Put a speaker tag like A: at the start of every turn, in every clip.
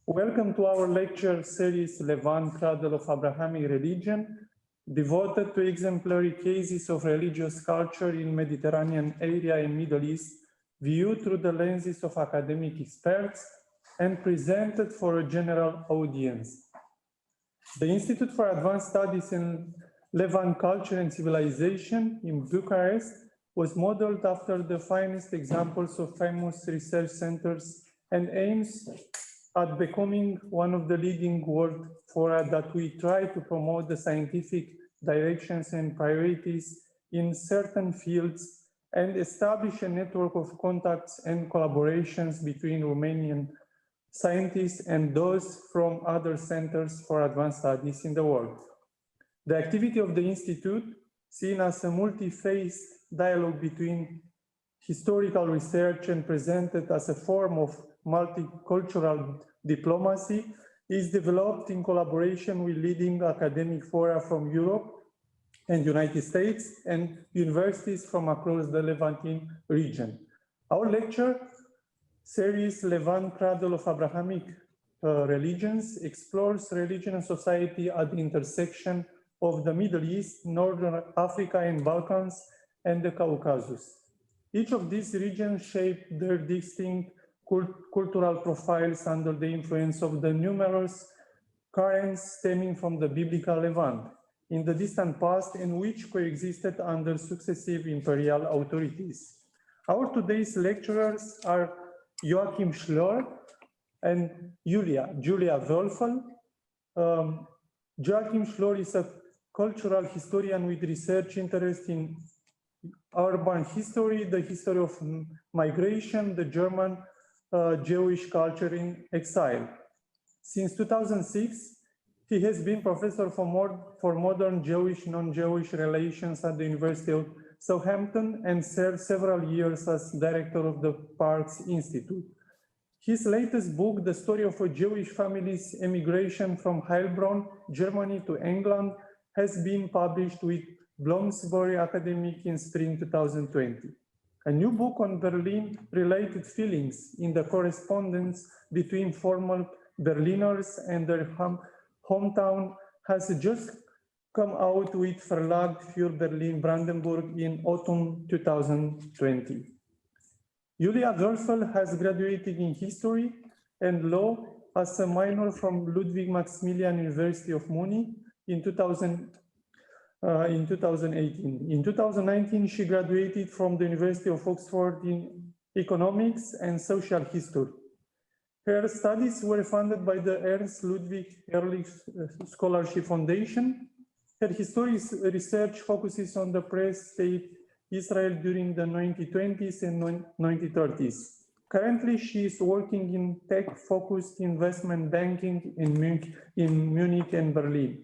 A: Welcome to our lecture series Levant, Cradle of Abrahamic Religion, devoted to exemplary cases of religious culture in Mediterranean area and Middle East, viewed through the lenses of academic experts and presented for a general audience. The Institute for Advanced Studies in Levant Culture and Civilization in Bucharest was modeled after the finest examples of famous research centers and aims at becoming one of the leading world fora that we try to promote the scientific directions and priorities in certain fields and establish a network of contacts and collaborations between Romanian scientists and those from other centers for advanced studies in the world. The activity of the Institute, seen as a multi-phased dialogue between historical research and presented as a form of multicultural diplomacy, is developed in collaboration with leading academic fora from Europe and United States and universities from across the Levantine region. Our lecture series, Levant, Cradle of Abrahamic Religions, explores religion and society at the intersection of the Middle East, Northern Africa and Balkans, and the Caucasus. Each of these regions shape their distinct cultural profiles under the influence of the numerous currents stemming from the biblical Levant in the distant past, and which coexisted under successive imperial authorities. Our today's lecturers are Joachim Scholer and Julia Wolfel. Joachim Scholer is a cultural historian with research interest in urban history, the history of migration, the German Jewish culture in exile. Since 2006, he has been professor for modern Jewish, non-Jewish relations at the University of Southampton and served several years as director of the Parks Institute. His latest book, The Story of a Jewish Family's Emigration from Heilbronn, Germany to England, has been published with Bloomsbury Academic in spring 2020. A new book on Berlin-related feelings in the correspondence between former Berliners and their hometown has just come out with Verlag für Berlin-Brandenburg in autumn 2020. Julia Wolfel has graduated in history and law as a minor from Ludwig Maximilian University of Munich in 2018. In 2019, she graduated from the University of Oxford in economics and social history. Her studies were funded by the Ernst Ludwig Ehrlich Scholarship Foundation. Her history research focuses on the pre-state Israel during the 1920s and 1930s. Currently, she is working in tech-focused investment banking in Munich and Berlin.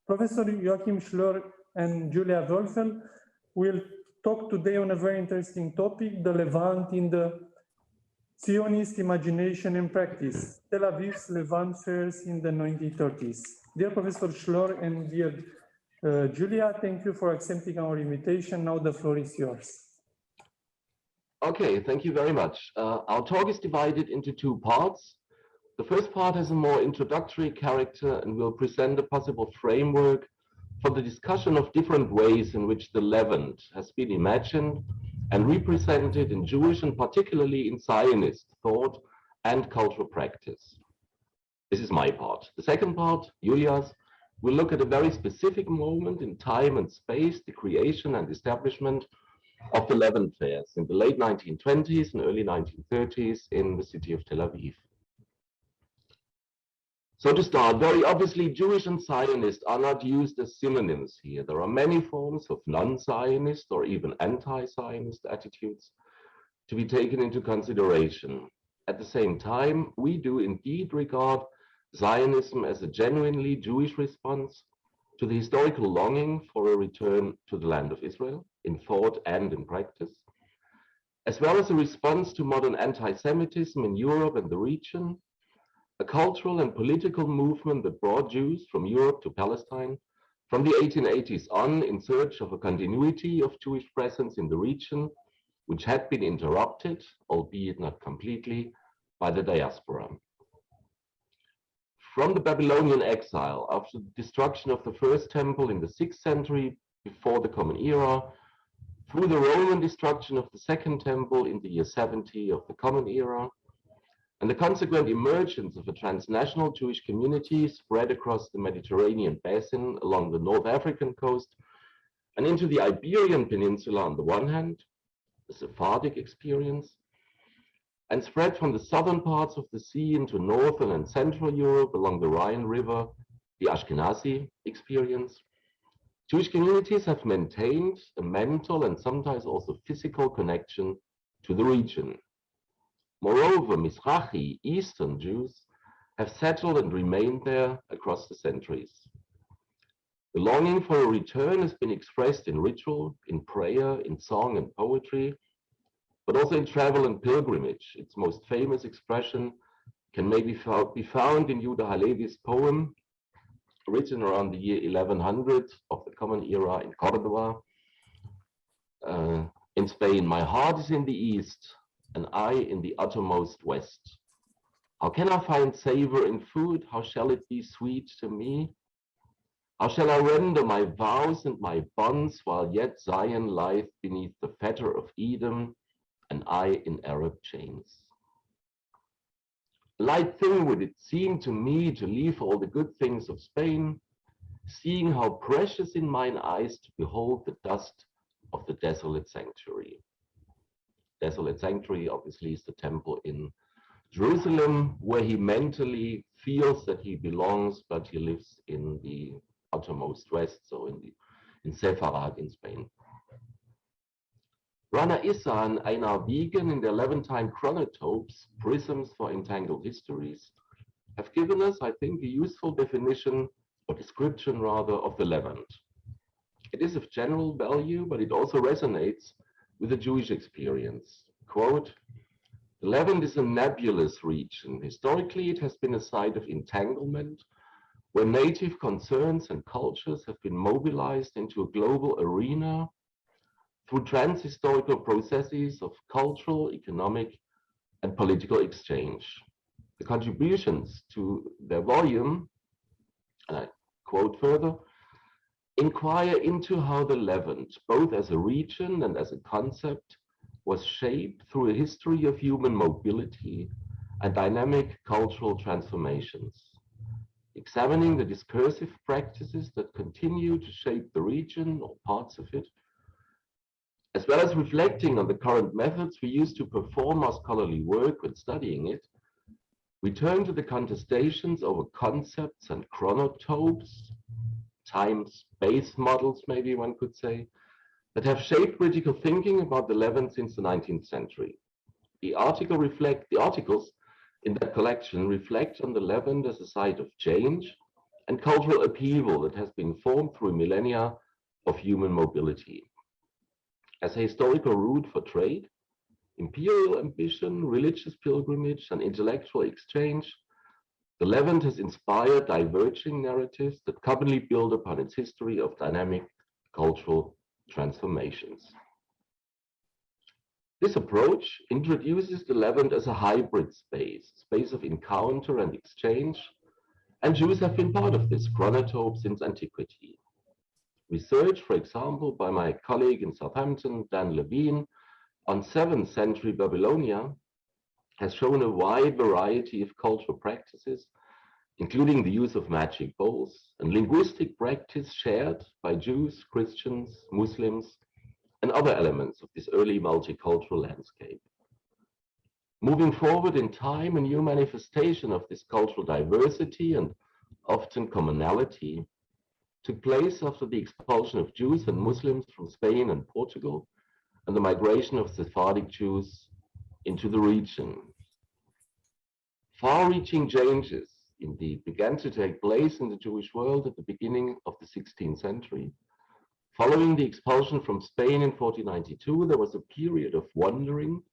A: Professor Joachim Scholer and Julia Wolfel will talk today on a very interesting topic, the Levant in the zionist imagination and practice, Tel Aviv's Levant fairs in the 1930s. Dear Professor Scholer and dear Julia, thank you for accepting our invitation. Now the floor is yours.
B: Okay, thank you very much. Our talk is divided into two parts. The first part has a more introductory character and will present a possible framework for the discussion of different ways in which the Levant has been imagined and represented in Jewish and particularly in Zionist thought and cultural practice. This is my part. The second part, Julia's, will look at a very specific moment in time and space, the creation and establishment of the Levant fairs in the late 1920s and early 1930s in the city of Tel Aviv. So to start, very obviously, Jewish and Zionist are not used as synonyms here. There are many forms of non-Zionist or even anti-Zionist attitudes to be taken into consideration. At the same time, we do indeed regard Zionism as a genuinely Jewish response to the historical longing for a return to the land of Israel in thought and in practice, as well as a response to modern anti-Semitism in Europe and the region, a cultural and political movement that brought Jews from Europe to Palestine from the 1880s on in search of a continuity of Jewish presence in the region, which had been interrupted, albeit not completely, by the diaspora. from the Babylonian exile after the destruction of the first temple in the 6th century before the Common Era, through the Roman destruction of the second temple in the year 70 of the Common Era, and the consequent emergence of a transnational Jewish community spread across the Mediterranean basin along the North African coast and into the Iberian Peninsula on the one hand, the Sephardic experience, and spread from the southern parts of the sea into northern and central Europe along the Rhine River, the Ashkenazi experience. Jewish communities have maintained a mental and sometimes also physical connection to the region. Moreover, Mizrahi, Eastern Jews, have settled and remained there across the centuries. The longing for a return has been expressed in ritual, in prayer, in song and poetry, but also in travel and pilgrimage. Its most famous expression can maybe be found in Judah Halevi's poem, written around the year 1100 of the Common Era in Córdoba, in Spain. My heart is in the east, and I in the uttermost west. How can I find savor in food? How shall it be sweet to me? How shall I render my vows and my bonds while yet Zion lieth beneath the fetter of Edom, and I in Arab chains? A light thing would it seem to me to leave all the good things of Spain, seeing how precious in mine eyes to behold the dust of the desolate sanctuary. Desolate sanctuary obviously is the temple in Jerusalem, where he mentally feels that he belongs, but he lives in the uttermost west, so in Sepharad in Spain. Rana Issa and Einar Wiegen in their Levantine chronotopes, Prisms for Entangled Histories, have given us, I think, a useful definition or description rather of the Levant. It is of general value, but it also resonates with the Jewish experience. Quote, the Levant is a nebulous region. Historically, it has been a site of entanglement, where native concerns and cultures have been mobilized into a global arena through trans-historical processes of cultural, economic, and political exchange. The contributions to their volume, and I quote further, inquire into how the Levant, both as a region and as a concept, was shaped through a history of human mobility and dynamic cultural transformations, examining the discursive practices that continue to shape the region or parts of it, as well as reflecting on the current methods we use to perform our scholarly work when studying it. We turn to the contestations over concepts and chronotopes, time-space models, maybe one could say, that have shaped critical thinking about the Levant since the 19th century. The articles in that collection reflect on the Levant as a site of change and cultural upheaval that has been formed through millennia of human mobility. As a historical route for trade, imperial ambition, religious pilgrimage, and intellectual exchange, the Levant has inspired diverging narratives that commonly build upon its history of dynamic cultural transformations. This approach introduces the Levant as a hybrid space of encounter and exchange, and Jews have been part of this chronotope since antiquity. Research, for example, by my colleague in Southampton, Dan Levine, on 7th century Babylonia has shown a wide variety of cultural practices, including the use of magic bowls and linguistic practice shared by Jews, Christians, Muslims, and other elements of this early multicultural landscape. Moving forward in time, a new manifestation of this cultural diversity and often commonality took place after the expulsion of Jews and Muslims from Spain and Portugal and the migration of Sephardic Jews into the region. Far-reaching changes indeed began to take place in the Jewish world at the beginning of the 16th century. Following the expulsion from Spain in 1492, there was a period of wandering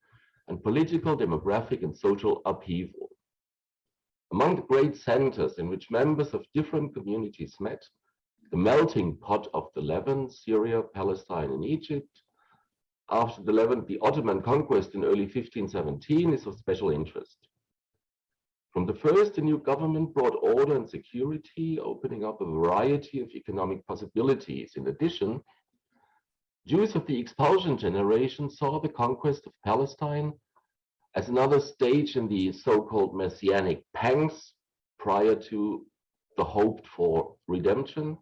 B: and political, demographic, and social upheaval. Among the great centers in which members of different communities met, the melting pot of the Levant, Syria, Palestine, and Egypt, after the Levant, the Ottoman conquest in early 1517 is of special interest. From the first, the new government brought order and security, opening up a variety of economic possibilities. In addition, Jews of the expulsion generation saw the conquest of Palestine as another stage in the so-called messianic pangs prior to the hoped for redemption,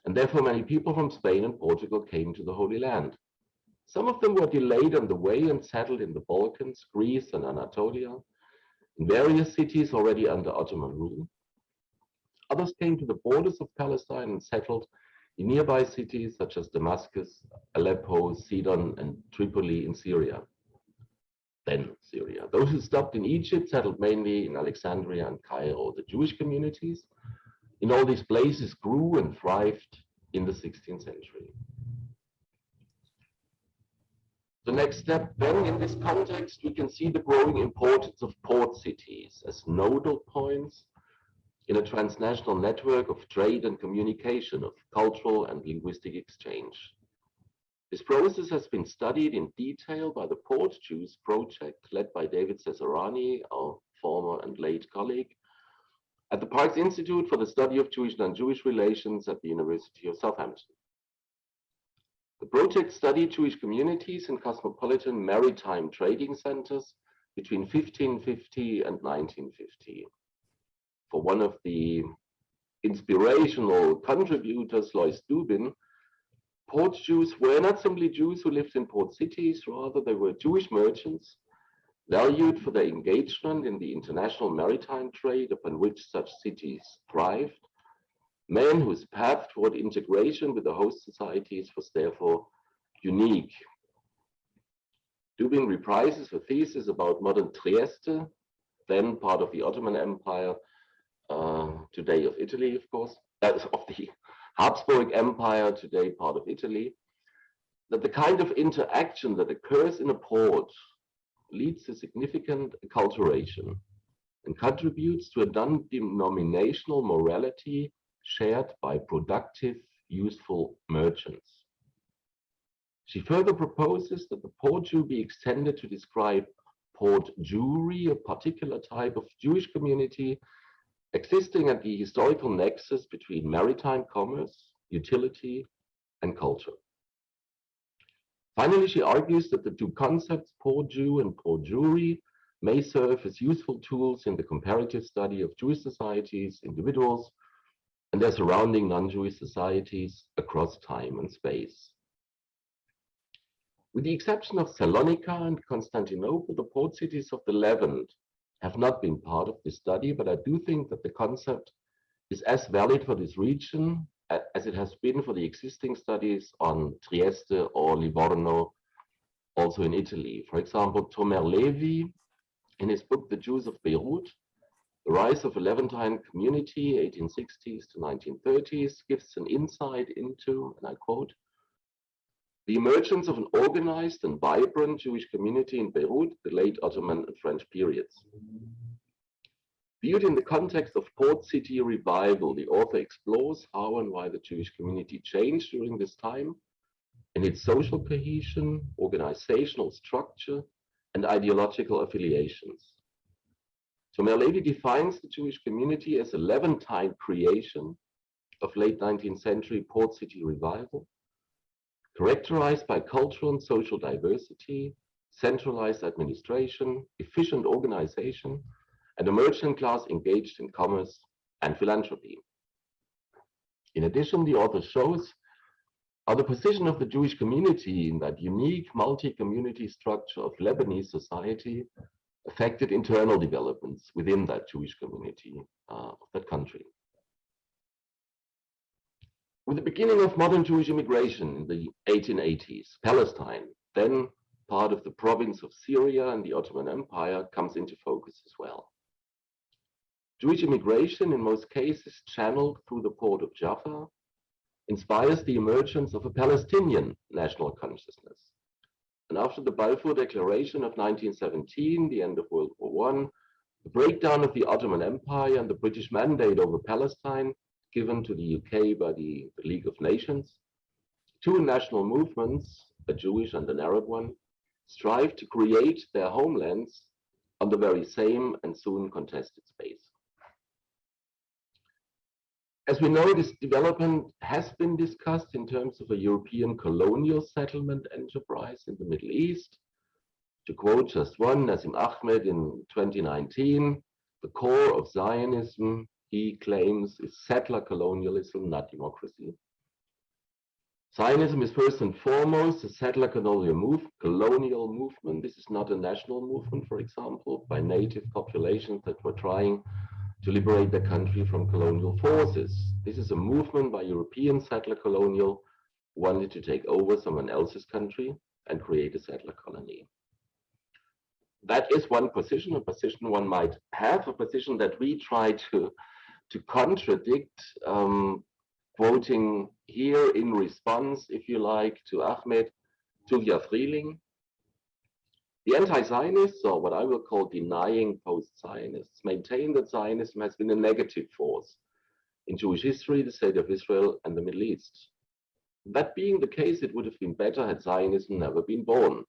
B: and therefore many people from Spain and Portugal came to the Holy Land. Some of them were delayed on the way and settled in the Balkans, Greece, and Anatolia, in various cities already under Ottoman rule. Others came to the borders of Palestine and settled in nearby cities such as Damascus, Aleppo, Sidon, and Tripoli in Syria. Then Syria. Those who stopped in Egypt settled mainly in Alexandria and Cairo. The Jewish communities in all these places grew and thrived in the 16th century. The next step then, in this context, we can see the growing importance of port cities as nodal points in a transnational network of trade and communication, of cultural and linguistic exchange. This process has been studied in detail by the Port Jews project led by David Cesarani, our former and late colleague, at the Parks Institute for the Study of Jewish and Non-Jewish Relations at the University of Southampton. The project studied Jewish communities in cosmopolitan maritime trading centers between 1550 and 1950. For one of the inspirational contributors, Lois Dubin, port Jews were not simply Jews who lived in port cities, rather they were Jewish merchants valued for their engagement in the international maritime trade upon which such cities thrived, men whose path toward integration with the host societies was therefore unique. Dubin reprises her thesis about modern Trieste, then part of the Ottoman Empire, today of Italy, of course, of the Habsburg Empire, today part of Italy, that the kind of interaction that occurs in a port leads to significant acculturation and contributes to a non-denominational morality shared by productive, useful merchants. She further proposes that the port Jew be extended to describe port Jewry, a particular type of Jewish community existing at the historical nexus between maritime commerce, utility, and culture. Finally, she argues that the two concepts, port Jew and port Jewry, may serve as useful tools in the comparative study of Jewish societies, individuals, and their surrounding non-Jewish societies across time and space. With the exception of Salonika and Constantinople, the port cities of the Levant have not been part of this study, but I do think that the concept is as valid for this region as it has been for the existing studies on Trieste or Livorno, also in Italy. For example, Tomer Levi, in his book, The Jews of Beirut, The Rise of a Levantine Community, 1860s to 1930s, gives an insight into, and I quote, the emergence of an organized and vibrant Jewish community in Beirut, the late Ottoman and French periods. Viewed in the context of port city revival, the author explores how and why the Jewish community changed during this time in its social cohesion, organizational structure, and ideological affiliations. Tomer Levi defines the Jewish community as a Levantine creation of late 19th century port city revival, characterized by cultural and social diversity, centralized administration, efficient organization, and a merchant class engaged in commerce and philanthropy. In addition, the author shows how the position of the Jewish community in that unique multi-community structure of Lebanese society affected internal developments within that Jewish community of that country. With the beginning of modern Jewish immigration in the 1880s, Palestine, then part of the province of Syria and the Ottoman Empire, comes into focus as well. Jewish immigration, in most cases channeled through the port of Jaffa, inspires the emergence of a Palestinian national consciousness. And after the Balfour Declaration of 1917, the end of World War I, the breakdown of the Ottoman Empire and the British mandate over Palestine given to the UK by the League of Nations, two national movements, a Jewish and an Arab one, strive to create their homelands on the very same and soon contested space. As we know, this development has been discussed in terms of a European colonial settlement enterprise in the Middle East. To quote just one, Nassim Ahmed in 2019, the core of Zionism, he claims, is settler colonialism, not democracy. Zionism is first and foremost a settler colonial movement. This is not a national movement, for example, by native populations that were trying to liberate their country from colonial forces. This is a movement by European settler colonial who wanted to take over someone else's country and create a settler colony. That is one position, a position one might have, a position that we try to contradict, quoting here in response, if you like, to Ahmed, Julia Wolfel. The anti-Zionists, or what I will call denying post-Zionists, maintain that Zionism has been a negative force in Jewish history, the state of Israel, and the Middle East. That being the case, it would have been better had Zionism never been born.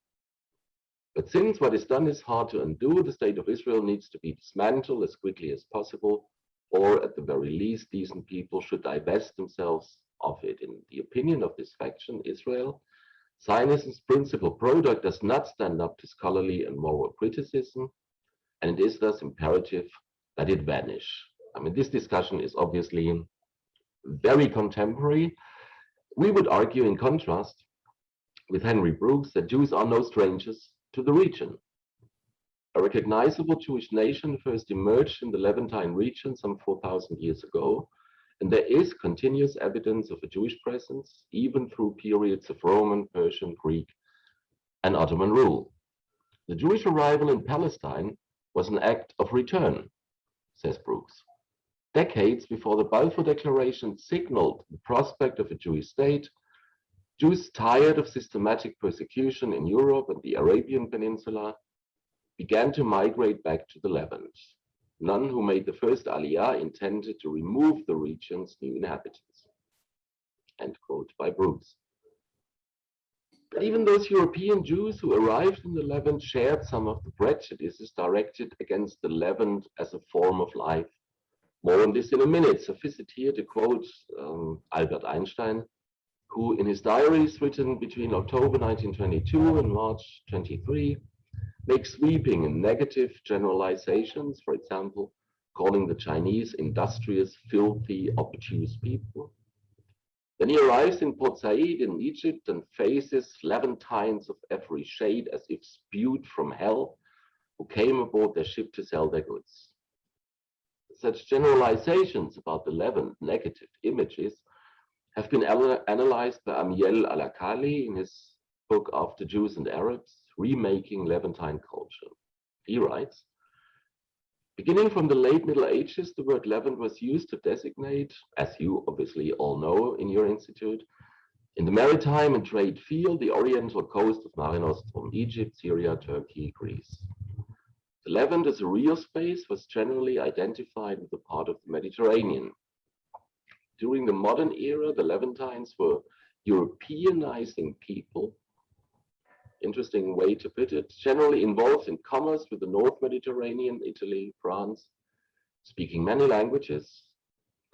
B: But since what is done is hard to undo, the state of Israel needs to be dismantled as quickly as possible, or at the very least, decent people should divest themselves of it. In the opinion of this faction, Israel, Zionism's principal product does not stand up to scholarly and moral criticism, and it is thus imperative that it vanish. I mean, this discussion is obviously very contemporary. We would argue, in contrast with Henry Brooks, that Jews are no strangers to the region. A recognizable Jewish nation first emerged in the Levantine region some 4,000 years ago, and there is continuous evidence of a Jewish presence, even through periods of Roman, Persian, Greek, and Ottoman rule. The Jewish arrival in Palestine was an act of return, says Brooks. Decades before the Balfour Declaration signaled the prospect of a Jewish state, Jews tired of systematic persecution in Europe and the Arabian Peninsula began to migrate back to the Levant. None who made the first Aliyah intended to remove the region's new inhabitants. End quote by Brooks. But even those European Jews who arrived in the Levant shared some of the prejudices directed against the Levant as a form of life. More on this in a minute. Suffice it here to quote Albert Einstein, who in his diaries written between October 1922 and March 23, makes sweeping and negative generalizations, for example, calling the Chinese industrious, filthy, obtuse people. Then he arrives in Port Said in Egypt and faces Levantines of every shade as if spewed from hell, who came aboard their ship to sell their goods. Such generalizations about the Levant, negative images, have been analyzed by Amiel Al-Akali in his book After Jews and Arabs, Remaking Levantine Culture. He writes, beginning from the late Middle Ages, the word Levant was used to designate, as you obviously all know in your institute, in the maritime and trade field, the oriental coast of Mare Nostrum, Egypt, Syria, Turkey, Greece. The Levant as a real space was generally identified with a part of the Mediterranean. During the modern era, the Levantines were Europeanizing people, interesting way to put it, generally involved in commerce with the North Mediterranean, Italy, France, speaking many languages,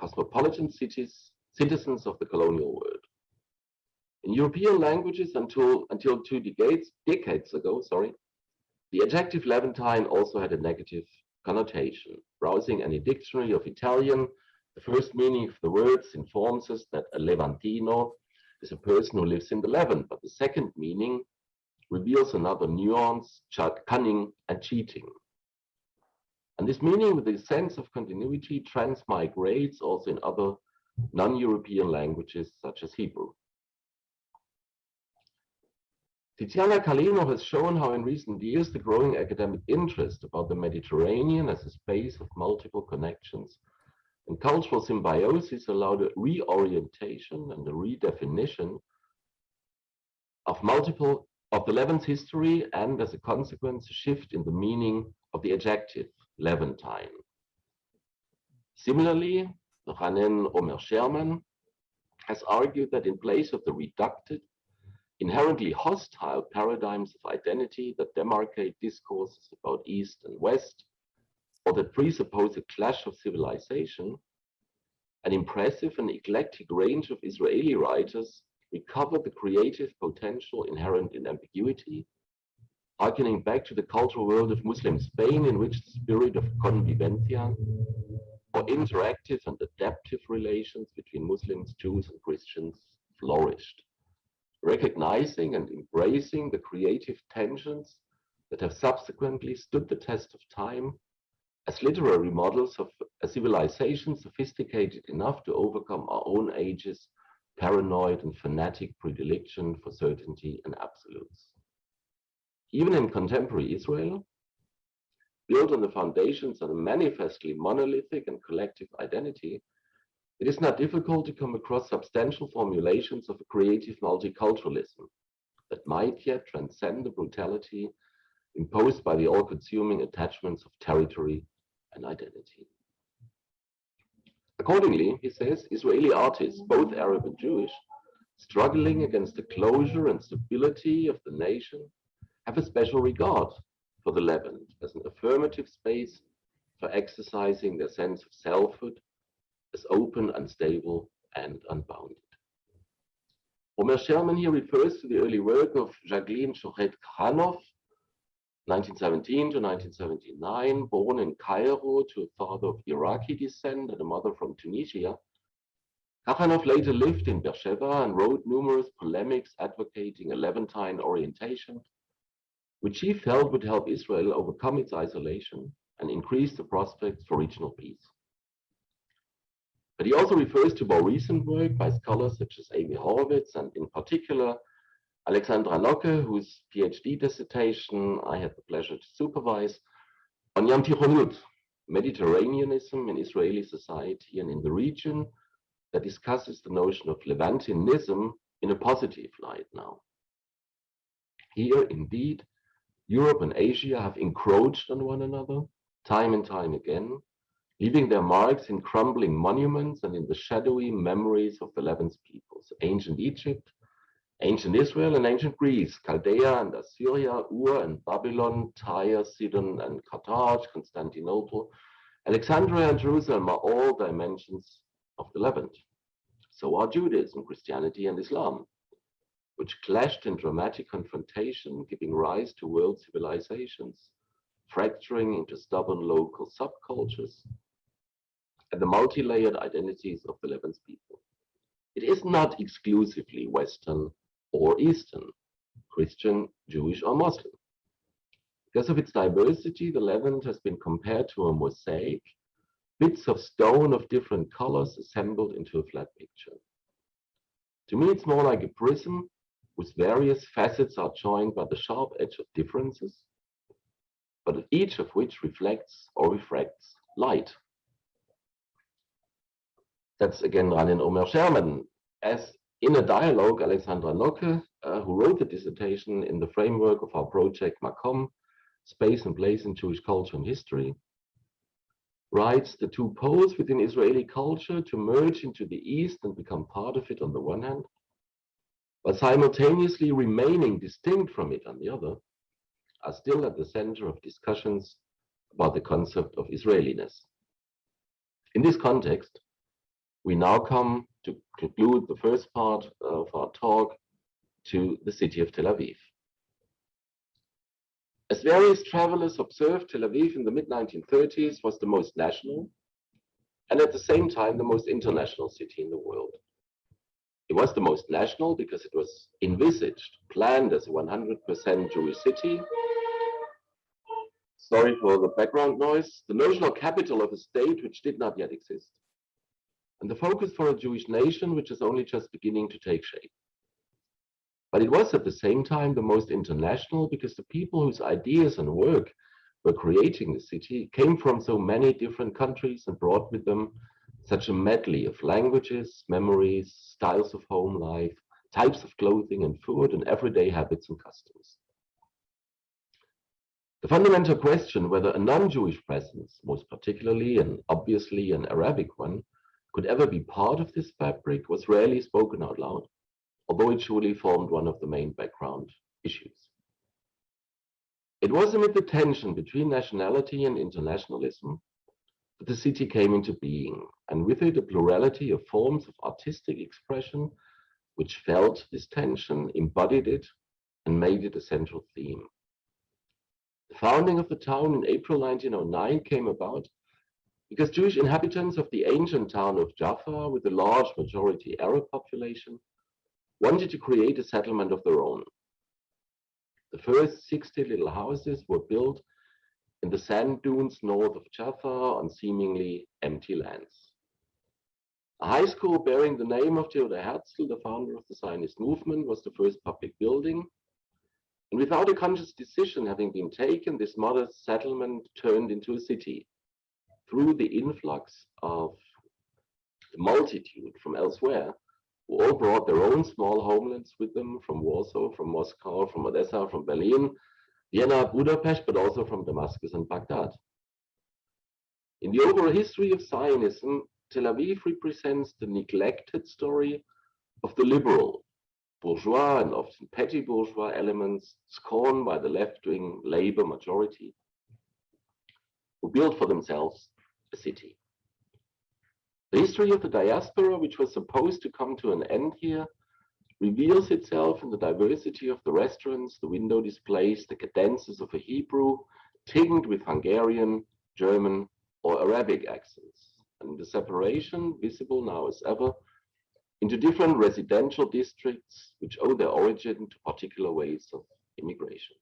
B: cosmopolitan citizens of the colonial world. In European languages until 2 decades ago, the adjective Levantine also had a negative connotation. Browsing any dictionary of Italian, the first meaning of the words informs us that a Levantino is a person who lives in the Levant, but the second meaning reveals another nuance, cunning and cheating. And this meaning with a sense of continuity transmigrates also in other non-European languages such as Hebrew. Tiziana Kalino has shown how in recent years the growing academic interest about the Mediterranean as a space of multiple connections and cultural symbiosis allowed a reorientation and a redefinition of the Levant's history, and as a consequence, a shift in the meaning of the adjective Levantine. Similarly, Ranen Omer Sherman has argued that in place of the reductive inherently hostile paradigms of identity that demarcate discourses about East and West, or that presuppose a clash of civilization, an impressive and eclectic range of Israeli writers recover the creative potential inherent in ambiguity, harkening back to the cultural world of Muslim Spain, in which the spirit of convivencia, or interactive and adaptive relations between Muslims, Jews, and Christians flourished, recognizing and embracing the creative tensions that have subsequently stood the test of time as literary models of a civilization sophisticated enough to overcome our own age's paranoid and fanatic predilection for certainty and absolutes. Even in contemporary Israel, built on the foundations of a manifestly monolithic and collective identity, it is not difficult to come across substantial formulations of a creative multiculturalism that might yet transcend the brutality imposed by the all-consuming attachments of territory and identity. Accordingly, he says, Israeli artists, both Arab and Jewish, struggling against the closure and stability of the nation, have a special regard for the Levant as an affirmative space for exercising their sense of selfhood as open, unstable, and unbounded. Omer Sherman here refers to the early work of Jacqueline Chouret-Khanov, 1917 to 1979, born in Cairo to a father of Iraqi descent and a mother from Tunisia. Khanov later lived in Beersheba and wrote numerous polemics advocating a Levantine orientation, which she felt would help Israel overcome its isolation and increase the prospects for regional peace. But he also refers to more recent work by scholars such as Amy Horowitz and in particular Alexandra Locke, whose PhD dissertation I had the pleasure to supervise, on Yam Tichonut, Mediterraneanism in Israeli society and in the region, that discusses the notion of Levantinism in a positive light now. Here, indeed, Europe and Asia have encroached on one another, time and time again, leaving their marks in crumbling monuments and in the shadowy memories of the Levant's peoples, ancient Egypt, ancient Israel, and ancient Greece, Chaldea and Assyria, Ur and Babylon, Tyre, Sidon and Carthage, Constantinople, Alexandria and Jerusalem are all dimensions of the Levant. So are Judaism, Christianity, and Islam, which clashed in dramatic confrontation, giving rise to world civilizations, fracturing into stubborn local subcultures, and the multi-layered identities of the Levant's people. It is not exclusively Western or Eastern, Christian, Jewish, or Muslim. Because of its diversity, the Levant has been compared to a mosaic, bits of stone of different colors assembled into a flat picture. To me, it's more like a prism whose various facets are joined by the sharp edge of differences, but each of which reflects or refracts light. That's again run in Omer Sherman. As in a dialogue, Alexandra Locke, who wrote the dissertation in the framework of our project Makom, Space and Place in Jewish Culture and History, writes the two poles within Israeli culture to merge into the East and become part of it on the one hand, but simultaneously remaining distinct from it on the other, are still at the center of discussions about the concept of Israeliness. In this context, we now come to conclude the first part of our talk to the city of Tel Aviv. As various travelers observed, Tel Aviv in the mid-1930s was the most national and at the same time the most international city in the world. It was the most national because it was envisaged, planned as a 100% Jewish city. Sorry for the background noise. The notional capital of a state which did not yet exist, and the focus for a Jewish nation which is only just beginning to take shape. But it was at the same time the most international because the people whose ideas and work were creating the city came from so many different countries and brought with them such a medley of languages, memories, styles of home life, types of clothing and food, and everyday habits and customs. The fundamental question whether a non-Jewish presence, most particularly and obviously an Arabic one, could ever be part of this fabric was rarely spoken out loud. although it surely formed one of the main background issues. It was amid the tension between nationality and internationalism that the city came into being, and with it a plurality of forms of artistic expression which felt this tension, embodied it, and made it a central theme. The founding of the town in April 1909 came about because Jewish inhabitants of the ancient town of Jaffa, with a large majority Arab population, wanted to create a settlement of their own. The first 60 little houses were built in the sand dunes north of Jaffa on seemingly empty lands. A high school bearing the name of Julia Wolfel, the founder of the Zionist movement, was the first public building. And without a conscious decision having been taken, this modest settlement turned into a city through the influx of the multitude from elsewhere, who all brought their own small homelands with them from Warsaw, from Moscow, from Odessa, from Berlin, Vienna, Budapest, but also from Damascus and Baghdad. In the overall history of Zionism, Tel Aviv represents the neglected story of the liberal, bourgeois, and often petty bourgeois elements scorned by the left-wing labor majority, who built for themselves a city. The history of the diaspora, which was supposed to come to an end here, reveals itself in the diversity of the restaurants, the window displays, the cadences of a Hebrew tinged with Hungarian, German, or Arabic accents, and the separation, visible now as ever, into different residential districts which owe their origin to particular ways of immigration.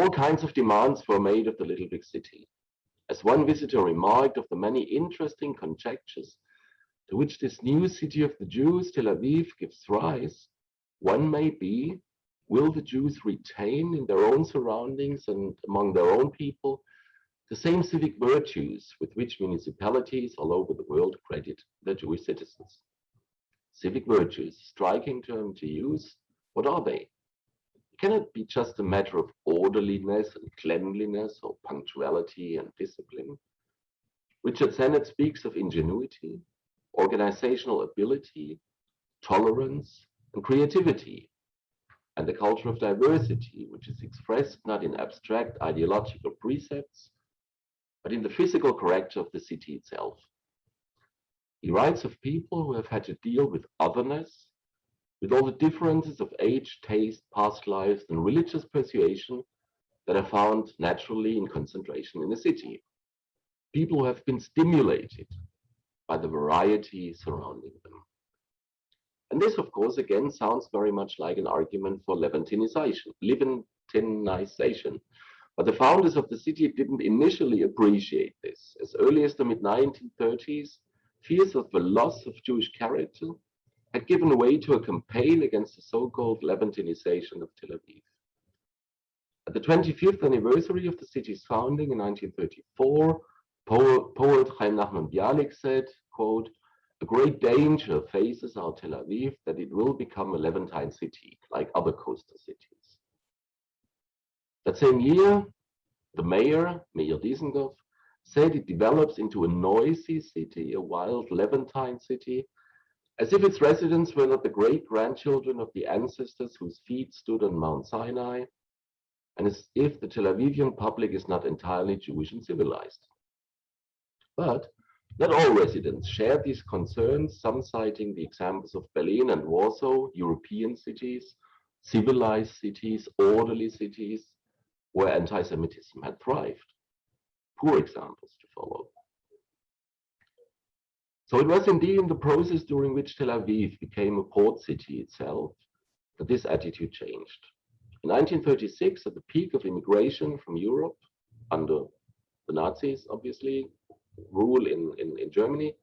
B: All kinds of demands were made of the little big city. As one visitor remarked, of the many interesting conjectures to which this new city of the Jews, Tel Aviv, gives rise, one may be, will the Jews retain in their own surroundings and among their own people the same civic virtues with which municipalities all over the world credit their Jewish citizens? Civic virtues, striking term to use, what are they? It cannot be just a matter of orderliness and cleanliness or punctuality and discipline. Richard Sennett speaks of ingenuity, organizational ability, tolerance, and creativity, and a culture of diversity, which is expressed not in abstract ideological precepts, but in the physical character of the city itself. He writes of people who have had to deal with otherness, with all the differences of age, taste, past lives, and religious persuasion that are found naturally in concentration in a city. People who have been stimulated by the variety surrounding them. And this, of course, again sounds very much like an argument for Levantinization. But the founders of the city didn't initially appreciate this. As early as the mid-1930s, fears of the loss of Jewish character had given way to a campaign against the so-called Levantinization of Tel Aviv. At the 25th anniversary of the city's founding in 1934, poet Chaim Nachman Bialik said, quote, "A great danger faces our Tel Aviv, that it will become a Levantine city, like other coastal cities." That same year, the mayor, Mayor Diesendorf, said it develops into a noisy city, a wild Levantine city, as if its residents were not the great-grandchildren of the ancestors whose feet stood on Mount Sinai, and as if the Tel Avivian public is not entirely Jewish and civilized. But not all residents shared these concerns, some citing the examples of Berlin and Warsaw, European cities, civilized cities, orderly cities, where anti-Semitism had thrived. Poor examples to follow. So it was indeed in the process during which Tel Aviv became a port city itself that this attitude changed. In 1936, at the peak of immigration from Europe, under the Nazis, obviously, rule in Germany,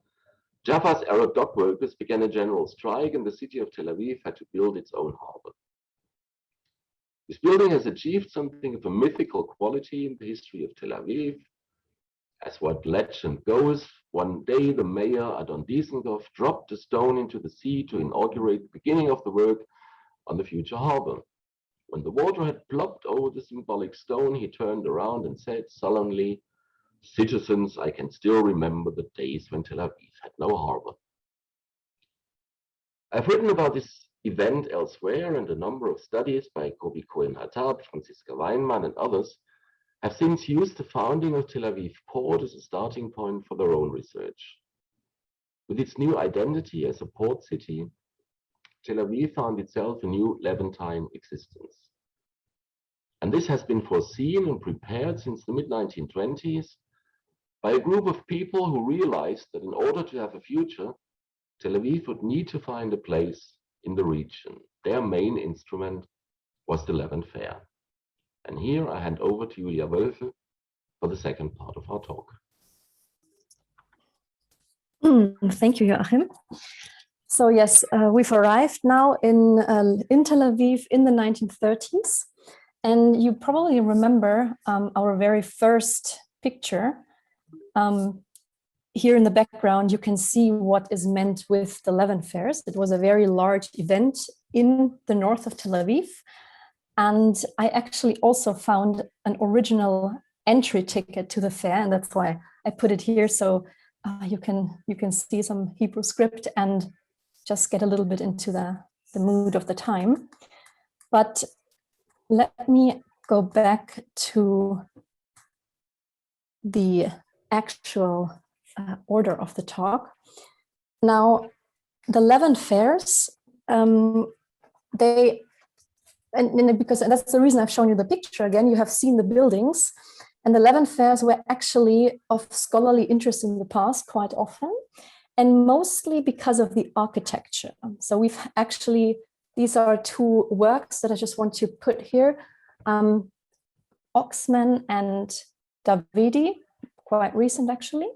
B: Jaffa's Arab dock workers began a general strike, and the city of Tel Aviv had to build its own harbor. This building has achieved something of a mythical quality in the history of Tel Aviv. As what legend goes, one day the mayor, Adon Diesendorf, dropped a stone into the sea to inaugurate the beginning of the work on the future harbor. When the water had plopped over the symbolic stone, he turned around and said solemnly, "Citizens, I can still remember the days when Tel Aviv had no harbor." I've written about this event elsewhere, and a number of studies by Kobi Cohen-Hattab, Franziska Weinmann, and others have since used the founding of Tel Aviv port as a starting point for their own research. With its new identity as a port city, Tel Aviv found itself a new Levantine existence. And this has been foreseen and prepared since the mid-1920s by a group of people who realized that in order to have a future, Tel Aviv would need to find a place in the region. Their main instrument was the Levant Fair. And here I hand over to Julia Wolfel for the second part of our talk.
C: Thank you, Joachim. So yes, we've arrived now in Tel Aviv in the 1930s. And you probably remember our very first picture. Here in the background, you can see what is meant with the Levant fairs. It was a very large event in the north of Tel Aviv. And I actually also found an original entry ticket to the fair, and that's why I put it here. So you can see some Hebrew script and just get a little bit into the mood of the time. But let me go back to the actual order of the talk. Now, the Levant fairs, because that's the reason I've shown you the picture again, you have seen the buildings, and the Levant fairs were actually of scholarly interest in the past quite often, and mostly because of the architecture. So we've actually, these are two works that I just want to put here, Oxman and Davidi, quite recent actually.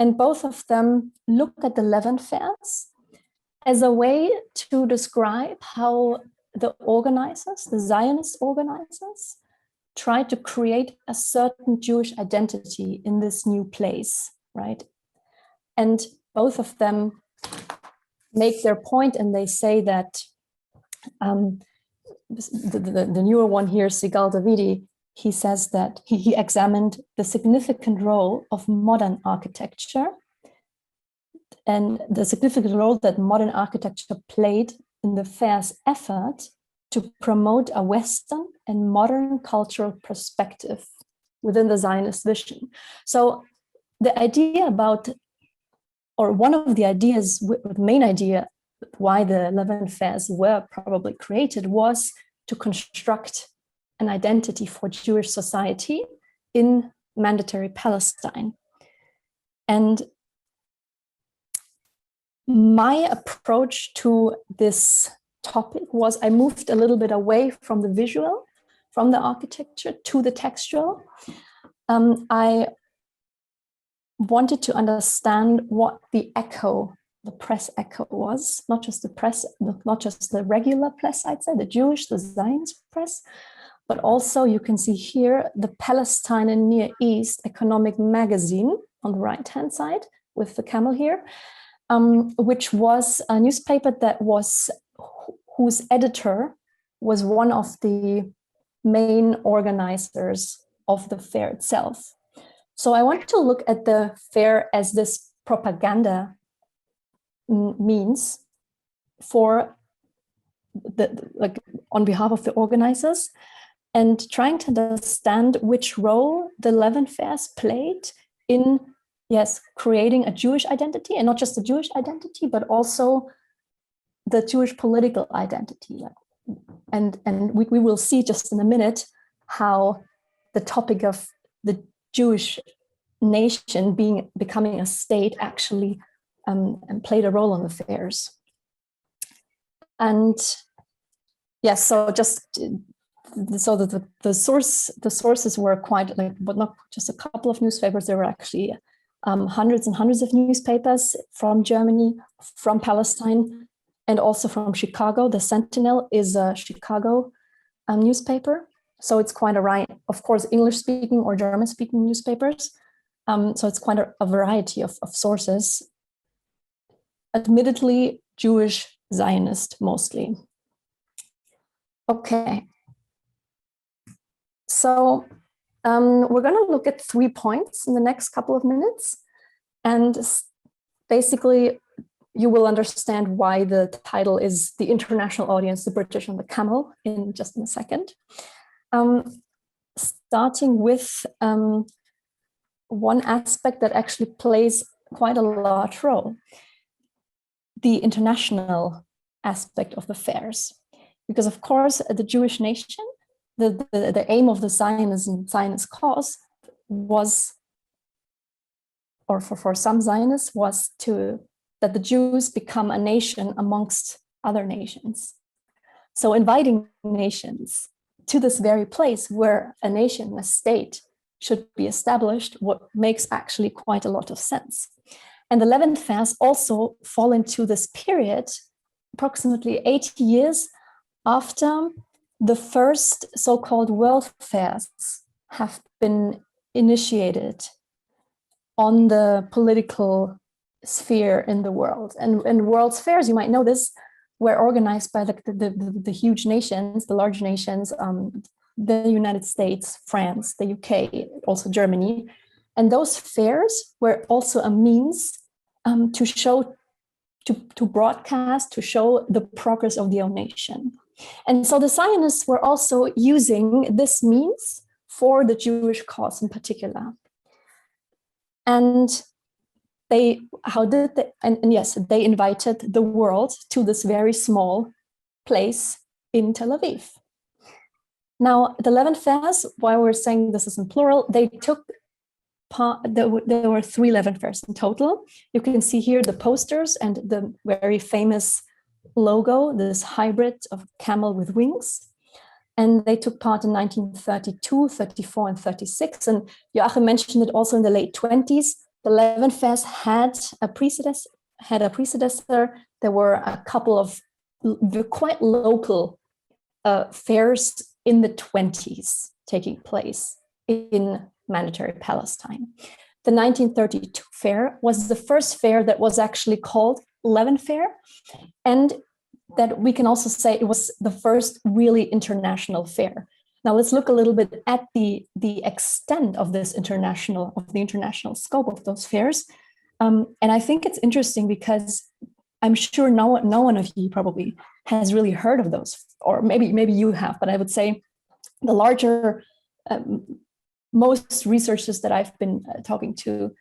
C: And both of them look at the Levant fairs as a way to describe how the organizers, the Zionist organizers, tried to create a certain Jewish identity in this new place, right? And both of them make their point, and they say that the newer one here, Sigal Davidi, he says that he examined the significant role of modern architecture and the significant role that modern architecture played in the fair's effort to promote a Western and modern cultural perspective within the Zionist vision. So the idea about, or one of the ideas, the main idea why the Levant fairs were probably created was to construct an identity for Jewish society in mandatory Palestine. And my approach to this topic was I moved a little bit away from the visual, from the architecture to the textual. I wanted to understand what the echo, the press echo was, not just the press, not just the regular press, I'd say, the Jewish, the Zionist press, but also you can see here the Palestine and Near East Economic Magazine on the right-hand side with the camel here, which was a newspaper that was, whose editor was one of the main organizers of the fair itself. So I want to look at the fair as this propaganda means for like on behalf of the organizers, and trying to understand which role the Levant fairs played in, yes, creating a Jewish identity, and not just a Jewish identity, but also the Jewish political identity. And we will see just in a minute how the topic of the Jewish nation becoming a state actually and played a role on the fairs. And yes, so just so that the sources were quite like, but not just a couple of newspapers. There were actually hundreds and hundreds of newspapers from Germany, from Palestine, and also from Chicago. The Sentinel is a Chicago newspaper. So it's quite a, of course, English-speaking or German-speaking newspapers. So it's quite a variety of sources. Admittedly, Jewish Zionist mostly. Okay. So we're going to look at 3 points in the next couple of minutes. And basically, you will understand why the title is The International Audience, the British and the Camel, in just in a second. Starting with one aspect that actually plays quite a large role, the international aspect of the fairs. Because of course, the Jewish nation, the aim of the Zionist cause was, or for some Zionists, was that the Jews become a nation amongst other nations. So inviting nations to this very place where a nation, a state, should be established, what makes actually quite a lot of sense. And the Levant fairs also fall into this period, approximately 80 years after the first so-called world fairs have been initiated on the political sphere in the world. And world fairs, you might know this, were organized by the huge nations, the large nations, the United States, France, the UK, also Germany. And those fairs were also a means to show, to broadcast, to show the progress of the own nation. And so the Zionists were also using this means for the Jewish cause in particular. And they invited the world to this very small place in Tel Aviv. Now, the Levant fairs, while we're saying this is in plural, they took part, there were 3 Levant fairs in total. You can see here the posters and the very famous logo, this hybrid of camel with wings. And they took part in 1932, 34, and 36. And Joachim mentioned it also in the late 20s. The Levant fairs had a predecessor. There were a couple of quite local fairs in the 20s taking place in mandatory Palestine. The 1932 fair was the first fair that was actually called Levant Fair, and that we can also say it was the first really international fair. Now let's look a little bit at the extent of the international scope of those fairs. And I think it's interesting because I'm sure no one of you probably has really heard of those, or maybe you have, but I would say the larger, most researchers that I've been talking to,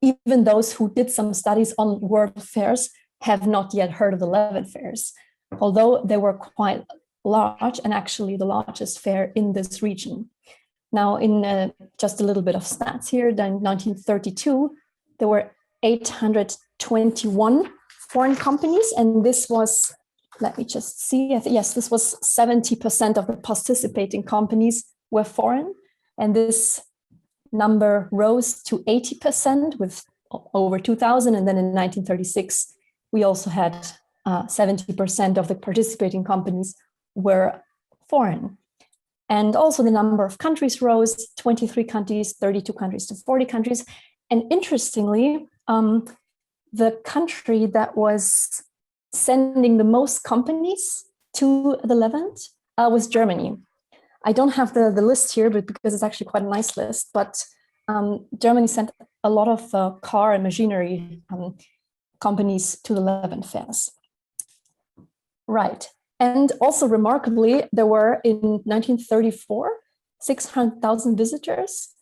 C: even those who did some studies on world fairs, have not yet heard of the Levant fairs, although they were quite large and actually the largest fair in this region. Now, in just a little bit of stats here, then in 1932, there were 821 foreign companies, and this was, let me just see, yes, this was 70% of the participating companies were foreign, and this number rose to 80% with over 2,000, and then in 1936, we also had 70% of the participating companies were foreign. And also the number of countries rose, 23 countries, 32 countries to 40 countries. And interestingly, the country that was sending the most companies to the Levant was Germany. I don't have the list here, but because it's actually quite a nice list, but Germany sent a lot of car and machinery companies to the Levant fairs. Right. And also remarkably, there were in 1934, 600,000 visitors,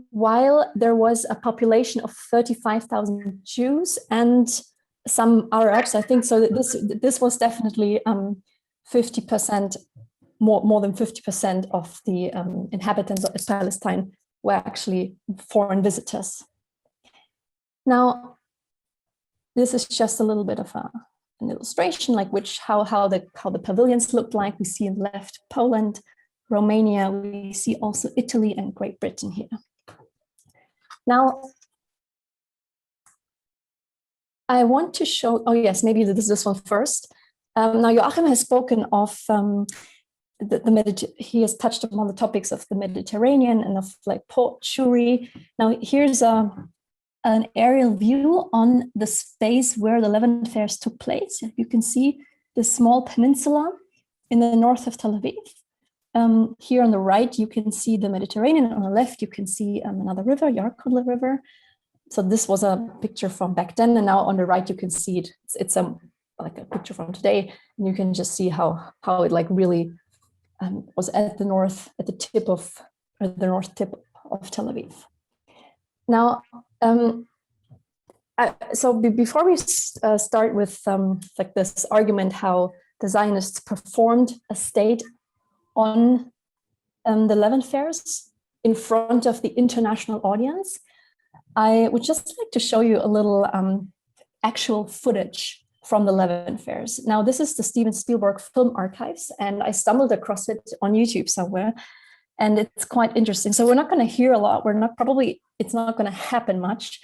C: while there was a population of 35,000 Jews and some Arabs, I think. So this was definitely 50%, more than 50% of the inhabitants of Palestine were actually foreign visitors. Now, this is just a little bit of an illustration, like how the pavilions looked like. We see in the left Poland, Romania. We see also Italy and Great Britain here. Now, I want to show. Oh yes, maybe this one first. Now Joachim has spoken of he has touched upon the topics of the Mediterranean and of like Port Shuri. Now here's an aerial view on the space where the Levant fairs took place. You can see the small peninsula in the north of Tel Aviv. Here on the right, you can see the Mediterranean. On the left, you can see another river, Yarkul River. so this was a picture from back then, and now on the right you can see it. It's like a picture from today, and you can just see how it like really was at the north tip of Tel Aviv. Now, so before we start with like this argument how the Zionists performed a state on the Levant fairs in front of the international audience, I would just like to show you a little actual footage from the Levant fairs. Now, this is the Steven Spielberg Film Archives, and I stumbled across it on YouTube somewhere, and it's quite interesting. So we're not going to hear a lot. It's not going to happen much,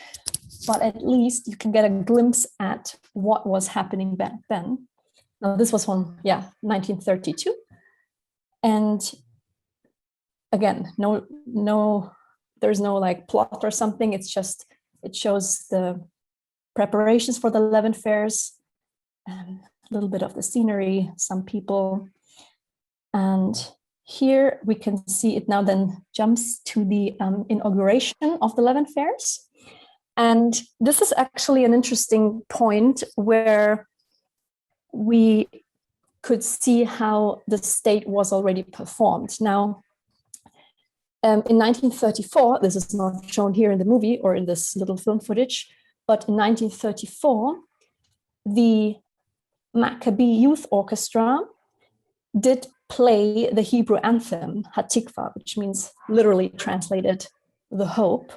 C: but at least you can get a glimpse at what was happening back then. Now, this was from 1932, and again, there's no like plot or something. It's just, it shows the preparations for the Levant fairs, a little bit of the scenery, some people. And here we can see it now then jumps to the inauguration of the Levant fairs. And this is actually an interesting point where we could see how the state was already performed. Now, in 1934, this is not shown here in the movie or in this little film footage, but in 1934, the Maccabee Youth Orchestra did play the Hebrew anthem, Hatikva, which means literally translated the hope,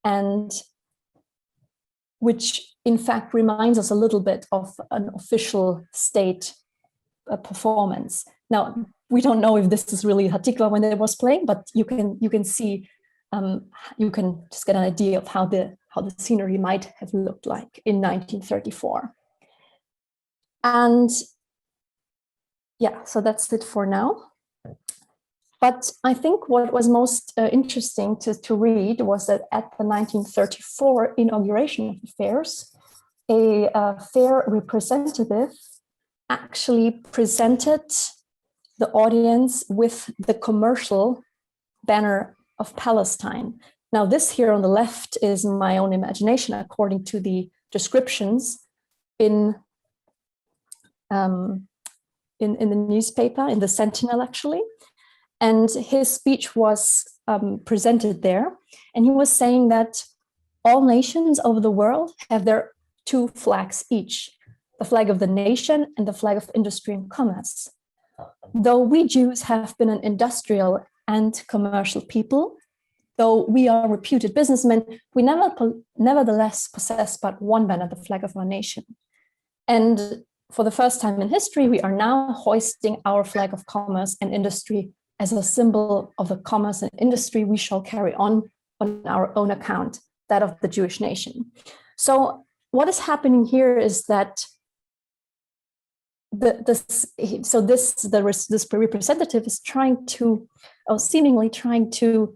C: and which in fact reminds us a little bit of an official state performance. Now, we don't know if this is really Hatikva when it was playing, but you can see, you can just get an idea of how the scenery might have looked like in 1934. And yeah, so that's it for now. But I think what was most interesting to read was that at the 1934 inauguration of the fairs, a fair representative actually presented the audience with the commercial banner of Palestine. Now, this here on the left is my own imagination, according to the descriptions in the newspaper, in the Sentinel, actually. And his speech was presented there. And he was saying that all nations over the world have their two flags each, the flag of the nation and the flag of industry and commerce. Though we Jews have been an industrial and commercial people, though we are reputed businessmen, we nevertheless possess but one banner, the flag of our nation. And for the first time in history, we are now hoisting our flag of commerce and industry as a symbol of the commerce and industry we shall carry on our own account, that of the Jewish nation. So what is happening here is that this representative is trying to, or seemingly trying to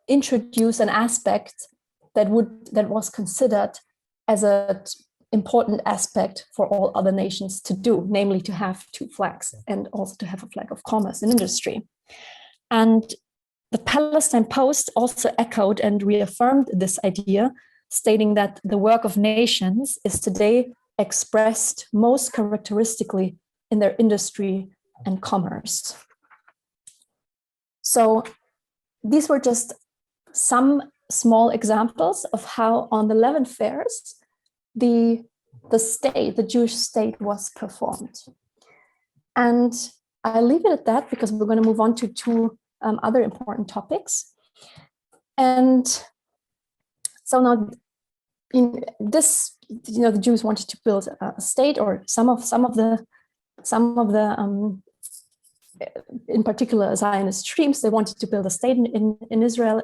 C: introduce an aspect that was considered as an important aspect for all other nations to do, namely to have two flags and also to have a flag of commerce and industry. And the Palestine Post also echoed and reaffirmed this idea, stating that the work of nations is today expressed most characteristically in their industry and commerce. So these were just some small examples of how on the Levant fairs, the Jewish state was performed. And I leave it at that because we're going to move on to two other important topics. And so now in this, the Jews wanted to build a state, or some of the in particular Zionist streams, they wanted to build a state in Israel,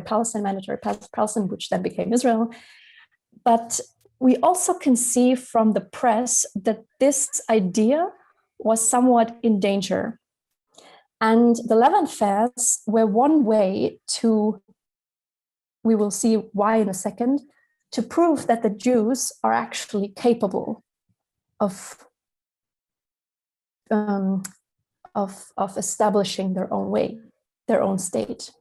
C: Palestine, mandatory Palestine, which then became Israel. But we also can see from the press that this idea was somewhat in danger. And the Levant fairs were one way to, we will see why in a second, to prove that the Jews are actually capable of establishing their own way, their own state.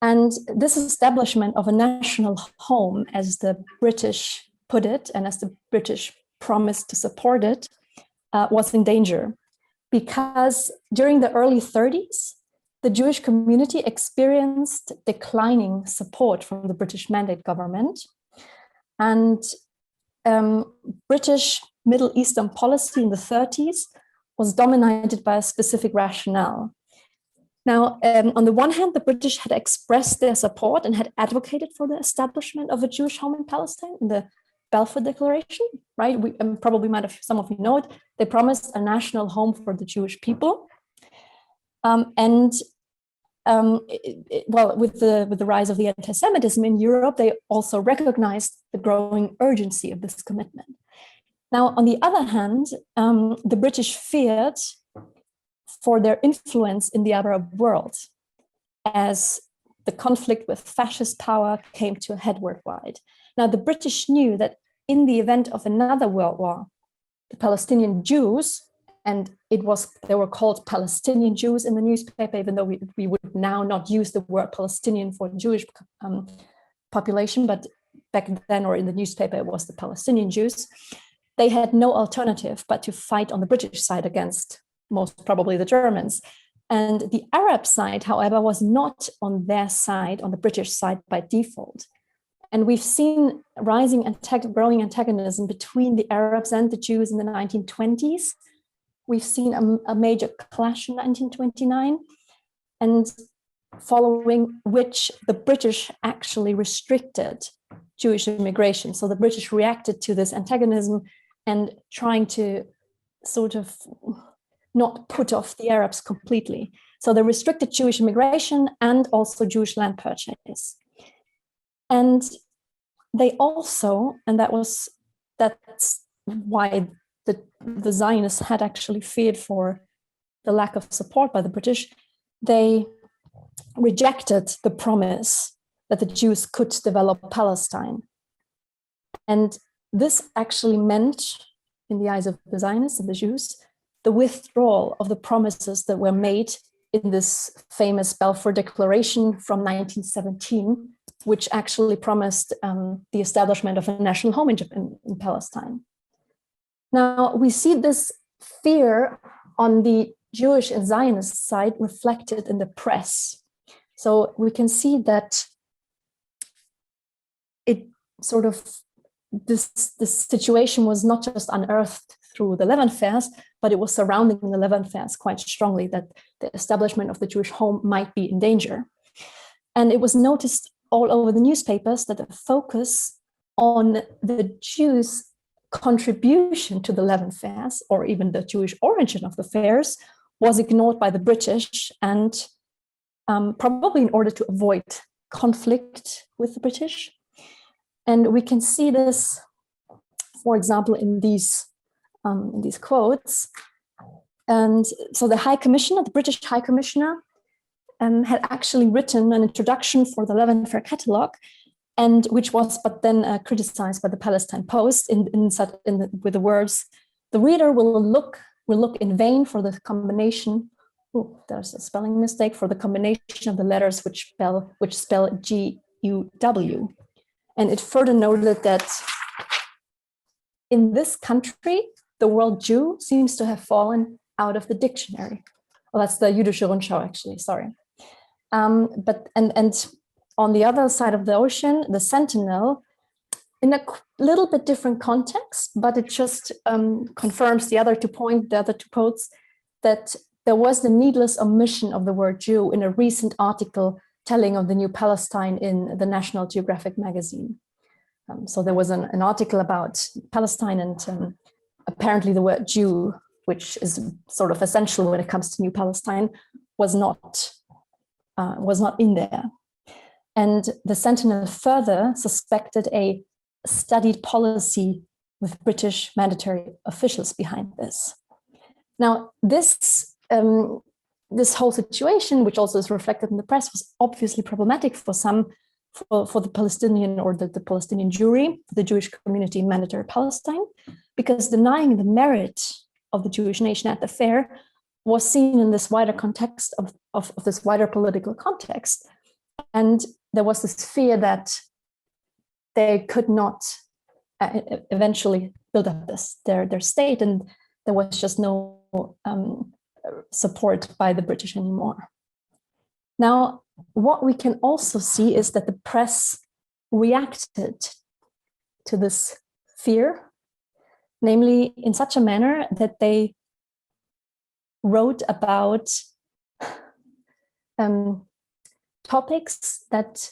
C: And this establishment of a national home, as the British put it, and as the British promised to support it, was in danger. Because during the early 30s, the Jewish community experienced declining support from the British Mandate government. And British Middle Eastern policy in the 30s was dominated by a specific rationale. Now, on the one hand, the British had expressed their support and had advocated for the establishment of a Jewish home in Palestine in the Balfour Declaration, right? Probably some of you know it. They promised a national home for the Jewish people. Well, with the rise of the anti-Semitism in Europe, they also recognized the growing urgency of this commitment. Now, on the other hand, the British feared for their influence in the Arab world as the conflict with fascist power came to a head worldwide. Now, the British knew that in the event of another world war, the Palestinian Jews, and they were called Palestinian Jews in the newspaper, even though we would now not use the word Palestinian for Jewish population, but back then or in the newspaper, it was the Palestinian Jews. They had no alternative but to fight on the British side against most probably the Germans. And the Arab side, however, was not on their side, on the British side by default. And we've seen growing antagonism between the Arabs and the Jews in the 1920s. We've seen a major clash in 1929, and following which the British actually restricted Jewish immigration. So the British reacted to this antagonism and trying to sort of not put off the Arabs completely. So they restricted Jewish immigration and also Jewish land purchase. And they also, and that's why the Zionists had actually feared for the lack of support by the British, they rejected the promise that the Jews could develop Palestine. And this actually meant, in the eyes of the Zionists and the Jews, the withdrawal of the promises that were made in this famous Balfour Declaration from 1917, which actually promised the establishment of a national home in Palestine. Now, we see this fear on the Jewish and Zionist side reflected in the press. So we can see that it sort of, this situation was not just unearthed through the Levant fairs, but it was surrounding the Levant fairs quite strongly, that the establishment of the Jewish home might be in danger. And it was noticed all over the newspapers that the focus on the Jews' contribution to the Levant fairs, or even the Jewish origin of the fairs, was ignored by the British, and probably in order to avoid conflict with the British. And we can see this, for example, in these quotes. And so the High Commissioner, the British High Commissioner, had actually written an introduction for the Levant Fair catalogue, and which was but then criticized by the Palestine Post with the words, "The reader will look in vain for the combination." Oh, there's a spelling mistake, for the combination of the letters which spell G-U-W. And it further noted that in this country, the word Jew seems to have fallen out of the dictionary. Well, that's the Jüdische Rundschau, actually, sorry. But on the other side of the ocean, the Sentinel, in a little bit different context, but it just confirms the other two quotes, that there was the needless omission of the word Jew in a recent article telling of the new Palestine in the National Geographic magazine. So there was an article about Palestine, and apparently the word Jew, which is sort of essential when it comes to New Palestine, was not in there. And the Sentinel further suspected a studied policy with British mandatory officials behind this. Now, this whole situation, which also is reflected in the press, was obviously problematic for the Palestinian or the Palestinian Jewry, the Jewish community in mandatory Palestine, because denying the merit of the Jewish nation at the fair was seen in this wider context of this wider political context And there was this fear that they could not eventually build up their state, and there was just no support by the British anymore. Now, what we can also see is that the press reacted to this fear, namely in such a manner that they wrote about topics that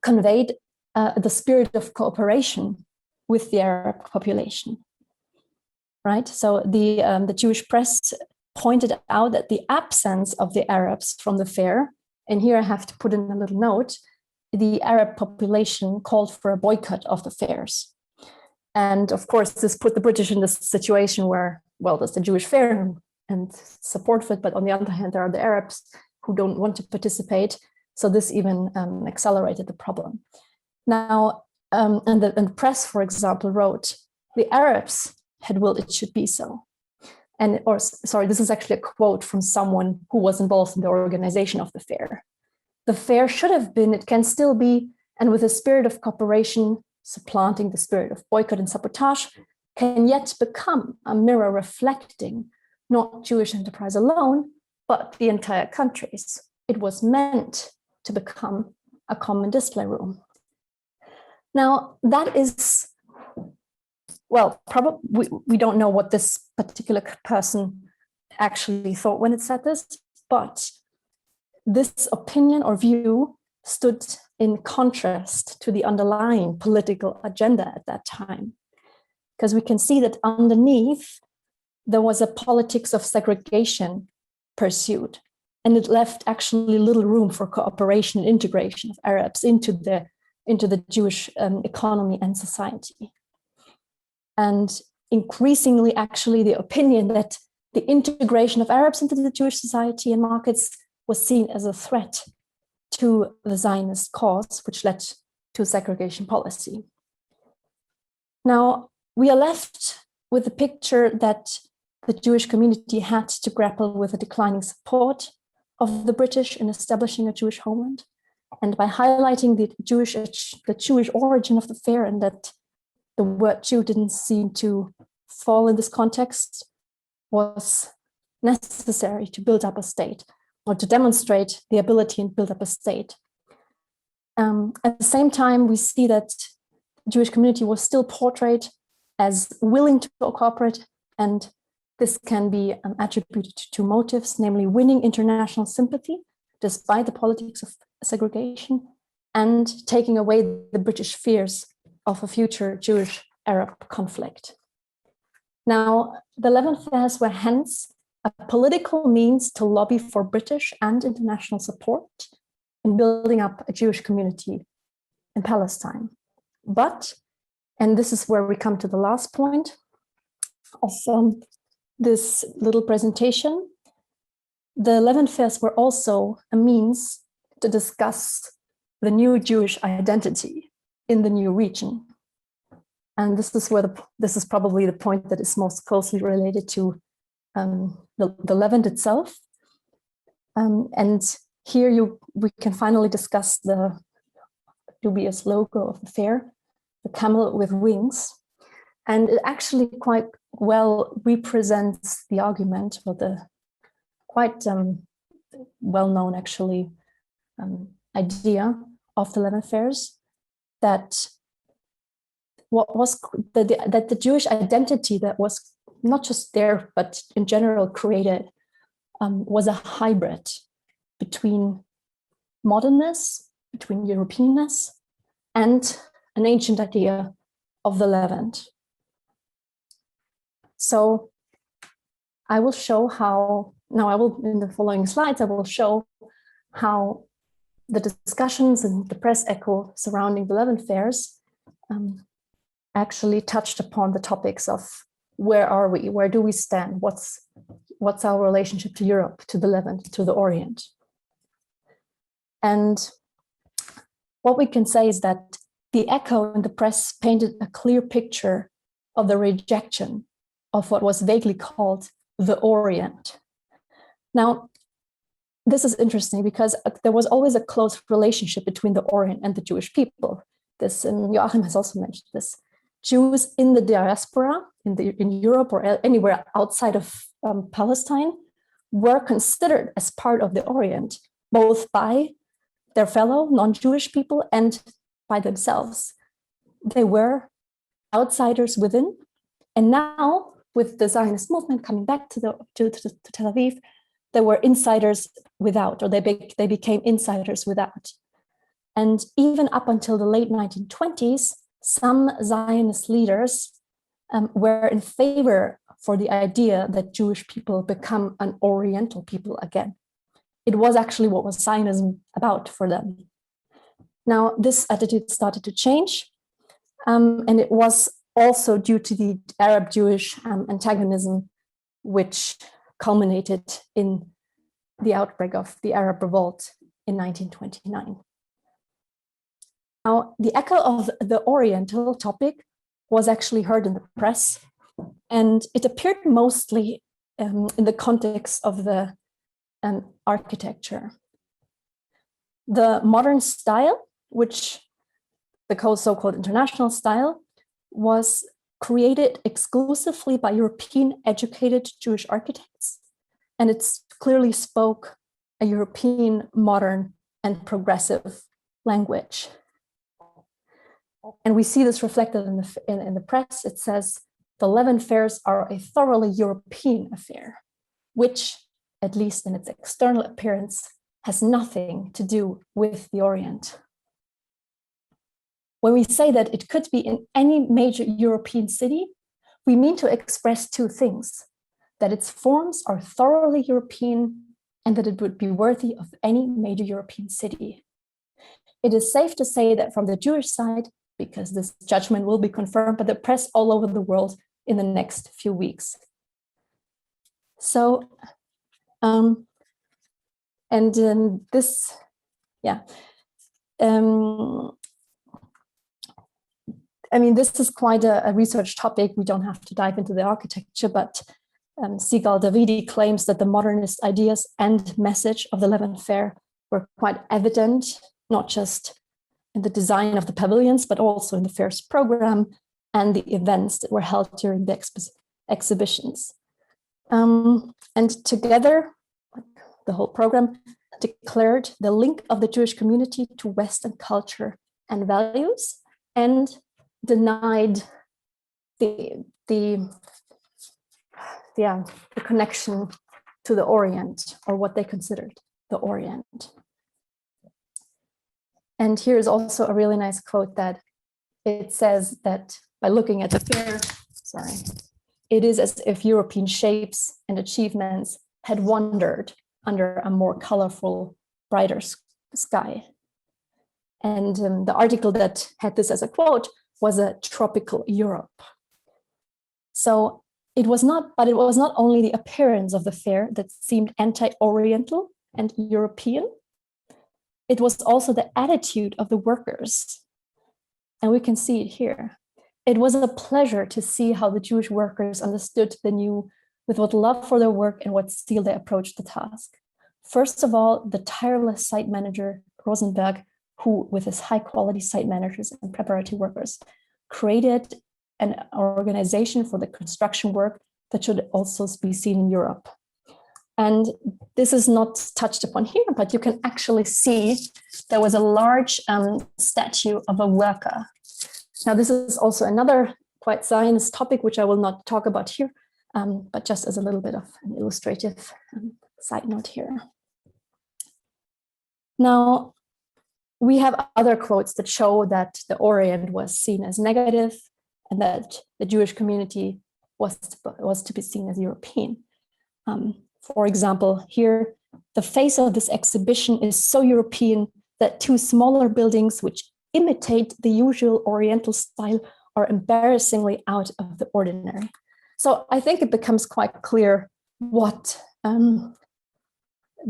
C: conveyed the spirit of cooperation with the Arab population, right? So the Jewish press pointed out that the absence of the Arabs from the fair, and here I have to put in a little note, the Arab population called for a boycott of the fairs. And of course, this put the British in this situation where, well, there's the Jewish fair and support for it, but on the other hand, there are the Arabs who don't want to participate. So this even accelerated the problem. Now, and the press, for example, wrote, the Arabs had willed it should be so. And, or sorry, this is actually a quote from someone who was involved in the organization of the fair. The fair should have been, it can still be, and with a spirit of cooperation, supplanting the spirit of boycott and sabotage, can yet become a mirror reflecting not Jewish enterprise alone, but the entire countries. It was meant to become a common display room. Now, that is, well, probably we don't know what this particular person actually thought when it said this, but this opinion or view stood in contrast to the underlying political agenda at that time, because we can see that underneath there was a politics of segregation pursued, and it left actually little room for cooperation and integration of Arabs into the Jewish economy and society. And increasingly, actually, the opinion that the integration of Arabs into the Jewish society and markets was seen as a threat to the Zionist cause, which led to segregation policy. Now, we are left with the picture that the Jewish community had to grapple with a declining support of the British in establishing a Jewish homeland. And by highlighting the Jewish origin of the fair, and that the word Jew didn't seem to fall in this context, was necessary to build up a state, or to demonstrate the ability and build up a state. At the same time, we see that the Jewish community was still portrayed as willing to cooperate, and this can be attributed to two motives, namely winning international sympathy despite the politics of segregation, and taking away the British fears of a future Jewish-Arab conflict. Now, the Levant fairs were hence a political means to lobby for British and international support in building up a Jewish community in Palestine. But, and this is where we come to the last point of this little presentation, the Levant fairs were also a means to discuss the new Jewish identity in the new region. And this is where this is probably the point that is most closely related to the Levant itself. And here we can finally discuss the dubious logo of the fair, the camel with wings. And it actually quite well represents the argument, or the quite well-known actually idea of the Levant fairs, that that the Jewish identity that was not just there, but in general created, was a hybrid between modernness, between Europeanness, and an ancient idea of the Levant. So I will show how, now I will, in the following slides, I will show how the discussions and the press echo surrounding the Levant fairs actually touched upon the topics of where are we, where do we stand, what's our relationship to Europe, to the Levant, to the Orient. And what we can say is that the echo in the press painted a clear picture of the rejection of what was vaguely called the Orient. Now, this is interesting because there was always a close relationship between the Orient and the Jewish people. This, and Joachim has also mentioned this. Jews in the diaspora, in Europe or anywhere outside of Palestine, were considered as part of the Orient, both by their fellow non-Jewish people and by themselves. They were outsiders within, and now with the Zionist movement coming back to Tel Aviv, they were insiders without, or they became insiders without. And even up until the late 1920s, some Zionist leaders were in favor for the idea that Jewish people become an Oriental people again. It was actually what was Zionism about for them. Now, this attitude started to change, and it was also due to the Arab-Jewish antagonism, which culminated in the outbreak of the Arab Revolt in 1929. Now, the echo of the Oriental topic was actually heard in the press, and it appeared mostly in the context of the architecture. The modern style, which the so-called international style, was created exclusively by European educated Jewish architects, and it clearly spoke a European, modern, and progressive language. And we see this reflected in the press. It says, the Levant fairs are a thoroughly European affair, which, at least in its external appearance, has nothing to do with the Orient. When we say that it could be in any major European city, we mean to express two things: that its forms are thoroughly European and that it would be worthy of any major European city. It is safe to say that from the Jewish side, because this judgment will be confirmed by the press all over the world in the next few weeks. So, this is quite a research topic. We don't have to dive into the architecture, but Sigal Davidi claims that the modernist ideas and message of the Levant Fair were quite evident, not just in the design of the pavilions, but also in the fair's program and the events that were held during the exhibitions. And together, the whole program declared the link of the Jewish community to Western culture and values, and denied the connection to the Orient, or what they considered the Orient. And here is also a really nice quote that it says that by looking at the fair, it is as if European shapes and achievements had wandered under a more colorful, brighter sky. And the article that had this as a quote was a tropical Europe. So it was not only the appearance of the fair that seemed anti-Oriental and European, it was also the attitude of the workers. And we can see it here. It was a pleasure to see how the Jewish workers understood the new, with what love for their work and what zeal they approached the task. First of all, the tireless site manager, Rosenberg, who, with his high-quality site managers and preparatory workers, created an organization for the construction work that should also be seen in Europe. And this is not touched upon here, but you can actually see there was a large statue of a worker. Now, this is also another quite Zionist topic, which I will not talk about here, but just as a little bit of an illustrative side note here. Now, we have other quotes that show that the Orient was seen as negative and that the Jewish community was to be seen as European. For example, here, the face of this exhibition is so European that two smaller buildings which imitate the usual Oriental style are embarrassingly out of the ordinary. So I think it becomes quite clear what the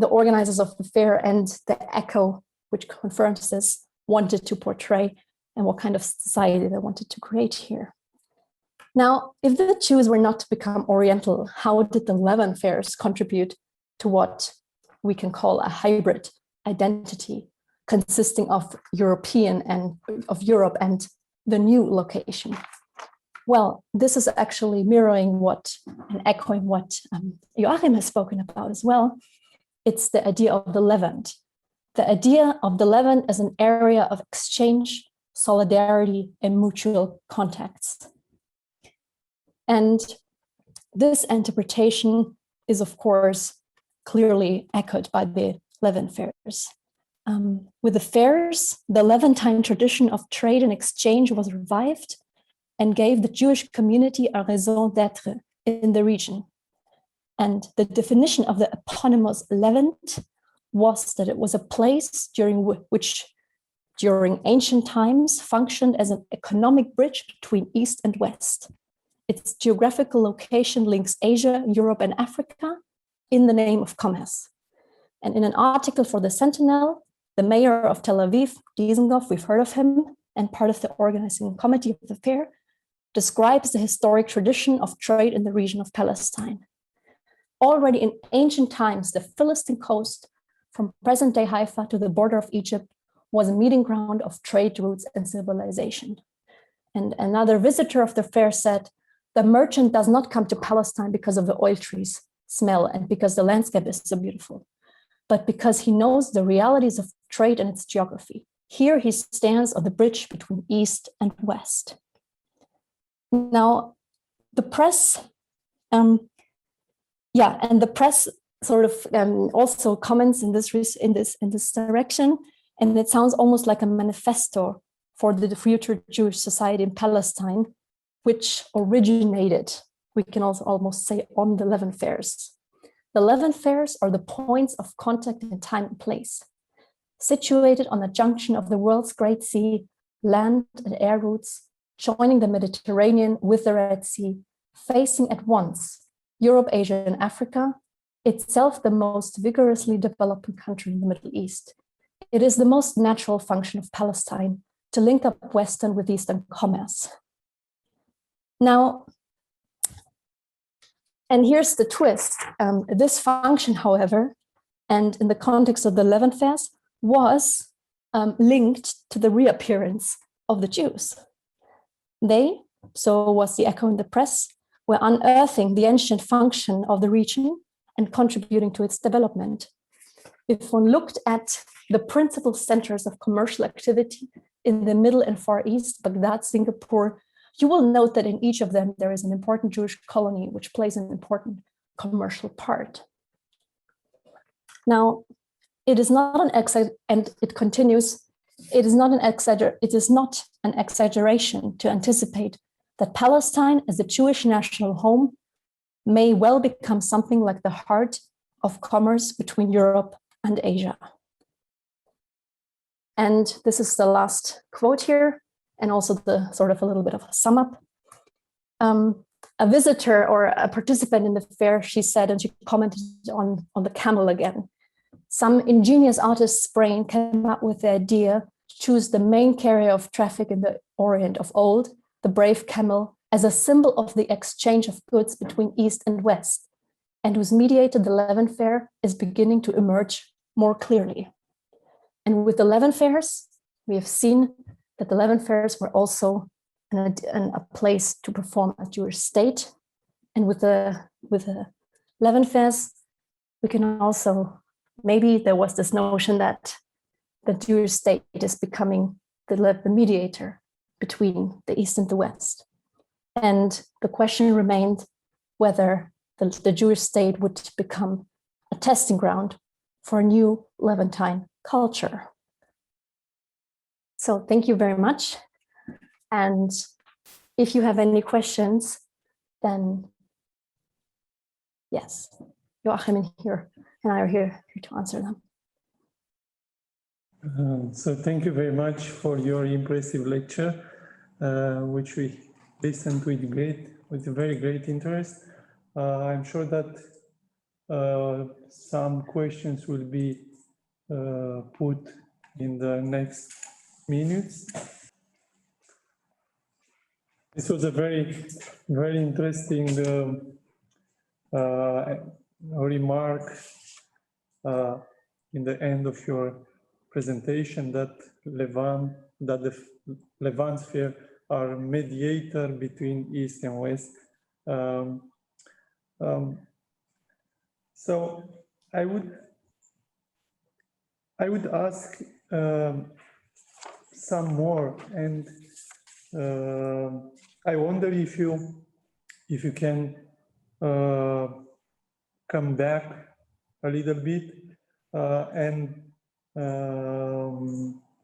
C: organizers of the fair and the echo, which confirms this, wanted to portray and what kind of society they wanted to create here. Now, if the Jews were not to become Oriental, how did the Levant fairs contribute to what we can call a hybrid identity consisting of European and of Europe and the new location. Well, this is actually mirroring what and echoing what Joachim has spoken about as well. It's the idea of the Levant. The idea of the Levant as an area of exchange, solidarity, and mutual contacts. And this interpretation is, of course, clearly echoed by the Levant fairs. With the fairs, the Levantine tradition of trade and exchange was revived and gave the Jewish community a raison d'être in the region. And the definition of the eponymous Levant was that it was a place which during ancient times functioned as an economic bridge between East and West. Its geographical location links Asia, Europe, and Africa in the name of commerce. And in an article for the Sentinel, the mayor of Tel Aviv, Dizengoff, we've heard of him, and part of the organizing committee of the fair, describes the historic tradition of trade in the region of Palestine. Already in ancient times, the Philistine coast, from present-day Haifa to the border of Egypt, was a meeting ground of trade routes and civilization. And another visitor of the fair said, the merchant does not come to Palestine because of the oil trees smell and because the landscape is so beautiful, but because he knows the realities of trade and its geography. Here he stands on the bridge between East and West. Now, the press, and the press sort of also comments in this direction, and it sounds almost like a manifesto for the future Jewish society in Palestine, which originated, we can also almost say, on the Levant fairs. The Levant fairs are the points of contact in time and place, situated on the junction of the world's great sea, land and air routes, joining the Mediterranean with the Red Sea, facing at once Europe, Asia, and Africa, itself the most vigorously developing country in the Middle East. It is the most natural function of Palestine to link up Western with Eastern commerce. Now, and here's the twist. This function, however, and in the context of the Levant fairs, was linked to the reappearance of the Jews. They, so was the echo in the press, were unearthing the ancient function of the region and contributing to its development. If one looked at the principal centers of commercial activity in the Middle and Far East, Baghdad, Singapore, you will note that in each of them there is an important Jewish colony which plays an important commercial part. Now, it is not and it continues, it is not an exaggeration to anticipate that Palestine as a Jewish national home may well become something like the heart of commerce between Europe and Asia. And this is the last quote here, and also the sort of a little bit of a sum up. A visitor or a participant in the fair, she said, and she commented on the camel again. Some ingenious artist's brain came up with the idea to choose the main carrier of traffic in the Orient of old, the brave camel, as a symbol of the exchange of goods between East and West, and whose mediated the Levant fair is beginning to emerge more clearly. And with the Levant fairs, we have seen that the Levant fairs were also a place to perform a Jewish state. And with the Levant fairs, we can also, maybe there was this notion that the Jewish state is becoming the mediator between the East and the West. And the question remained whether the Jewish state would become a testing ground for a new Levantine culture. So thank you very much. And if you have any questions, then yes, Joachim and I are here to answer them.
A: So thank you very much for your impressive lecture, which we listened with very great interest. I'm sure that some questions will be put in the next minutes. This was a very, very interesting remark in the end of your presentation that the Levant sphere are mediator between East and West. So I would ask some more, and I wonder if you can come back a little bit and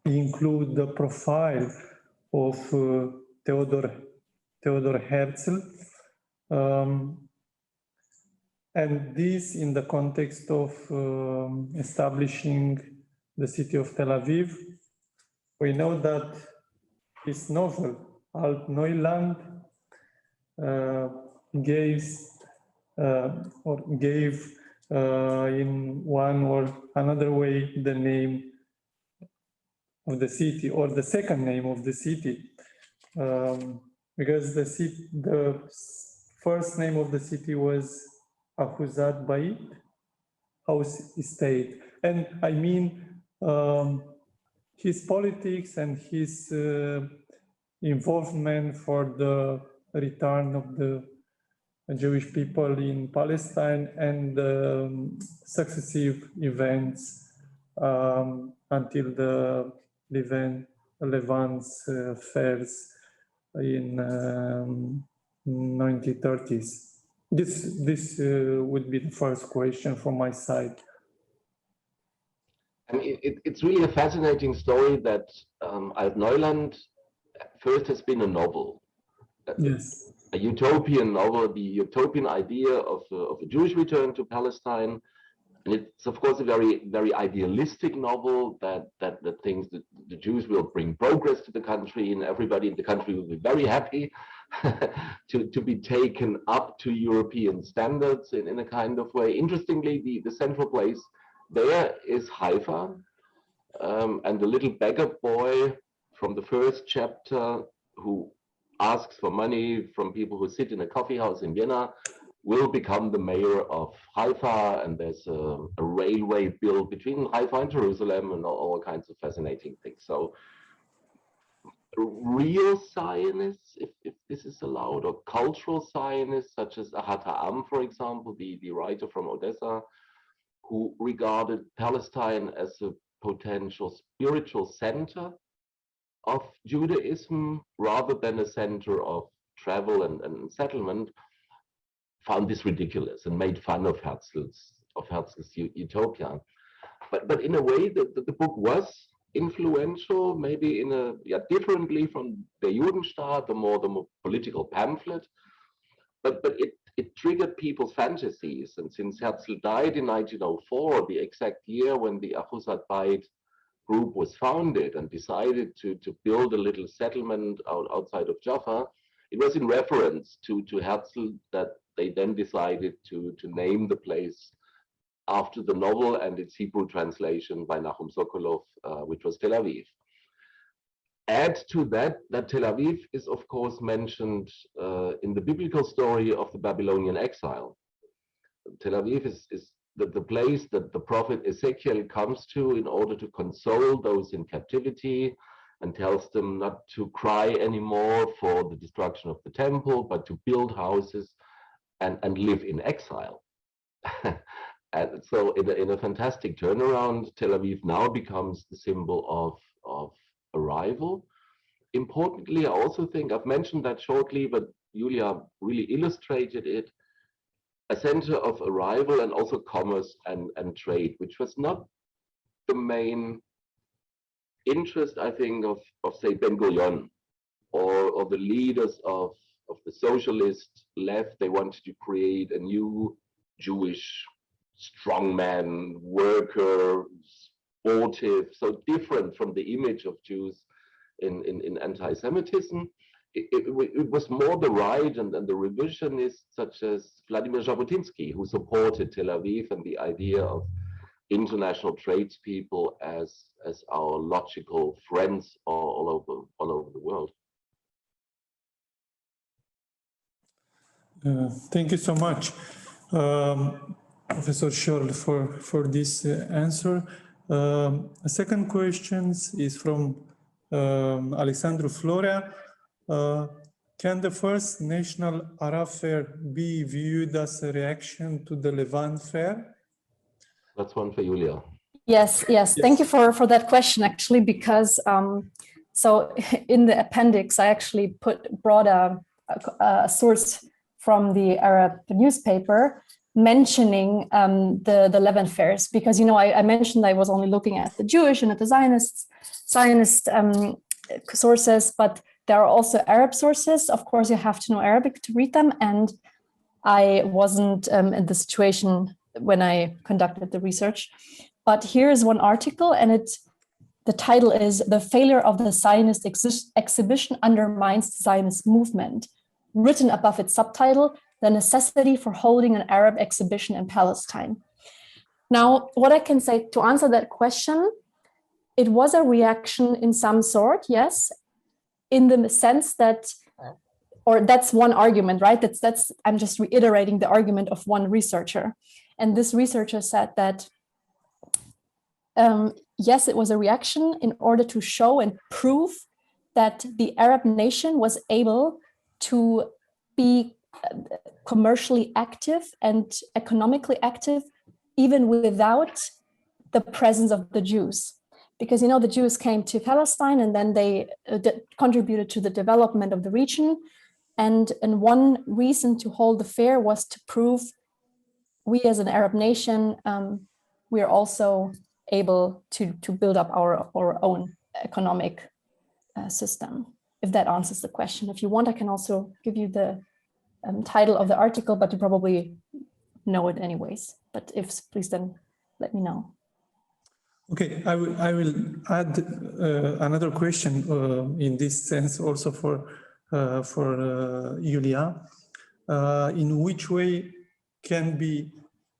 A: include the profile of Theodor Herzl, and this in the context of establishing the city of Tel Aviv. We know that his novel, Alt Neuland, gave in one or another way the name of the city, or the second name of the city, because the first name of the city was Ahuzat Bait, house estate, and I mean his politics and his involvement for the return of the Jewish people in Palestine and successive events until the Levant's affairs in 1930s. This would be the first question from my side.
B: I mean, it's really a fascinating story that Alt Neuland first has been a novel.
A: Yes.
B: A utopian novel, the utopian idea of a Jewish return to Palestine. And it's, of course, a very, very idealistic novel that thinks that the Jews will bring progress to the country and everybody in the country will be very happy to be taken up to European standards in a kind of way. Interestingly, the central place there is Haifa, and the little beggar boy from the first chapter who asks for money from people who sit in a coffee house in Vienna will become the mayor of Haifa, and there's a railway built between Haifa and Jerusalem and all kinds of fascinating things. So real Zionists, if this is allowed, or cultural Zionists such as Ahat Ha'am, for example, the writer from Odessa, who regarded Palestine as a potential spiritual center of Judaism rather than a center of travel and settlement, found this ridiculous and made fun of Herzl's utopia. But in a way, the book was influential, maybe in a differently from the Judenstaat, the more political pamphlet, but it triggered people's fantasies. And since Herzl died in 1904, the exact year when the Ahuzat Bait group was founded and decided to build a little settlement outside of Jaffa, it was in reference to Herzl that they then decided to name the place after the novel and its Hebrew translation by Nahum Sokolov, which was Tel Aviv. Add to that Tel Aviv is, of course, mentioned in the biblical story of the Babylonian exile. Tel Aviv is the place that the prophet Ezekiel comes to in order to console those in captivity, and tells them not to cry anymore for the destruction of the temple, but to build houses and live in exile. And so in a fantastic turnaround, Tel Aviv now becomes the symbol of arrival. Importantly, I also think, I've mentioned that shortly, but Julia really illustrated it, a center of arrival and also commerce and trade, which was not the main interest, I think, of say, Ben-Gurion or the leaders of the socialist left. They wanted to create a new Jewish strongman, worker, sportive, so different from the image of Jews in anti-Semitism. It was more the right and the revisionists such as Vladimir Jabotinsky who supported Tel Aviv and the idea of international tradespeople as our logical friends all over the world.
A: Thank you so much. Professor Scholer, for this answer. A second question is from Alexandru Florea. Can the first national Arafair be viewed as a reaction to the Levant Fair?
C: That's one for Julia. Yes. Thank you for that question, actually, because so in the appendix, I actually brought a source from the Arab newspaper mentioning the Levant fairs, because, you know, I mentioned I was only looking at the Jewish and at the Zionist sources, but there are also Arab sources. Of course, you have to know Arabic to read them, and I wasn't in the situation when I conducted the research. But here is one article, and the title is "The Failure of the Zionist Exhibition Undermines the Zionist Movement," written above its subtitle, "The Necessity for Holding an Arab Exhibition in Palestine." Now, what I can say to answer that question, it was a reaction in some sort, yes, in the sense that, or that's one argument, right? That's I'm just reiterating the argument of one researcher. And this researcher said that, yes, it was a reaction in order to show and prove that the Arab nation was able to be commercially active and economically active, even without the presence of the Jews. Because, you know, the Jews came to Palestine and then they contributed to the development of the region. And one reason to hold the fair was to prove we as an Arab nation, we are also able to build up our own economic system, if that answers the question. If you want, I can also give you the title of the article, but you probably know it anyways. But if, please then let me know.
A: Okay, I will add another question in this sense also for Julia. In which way can be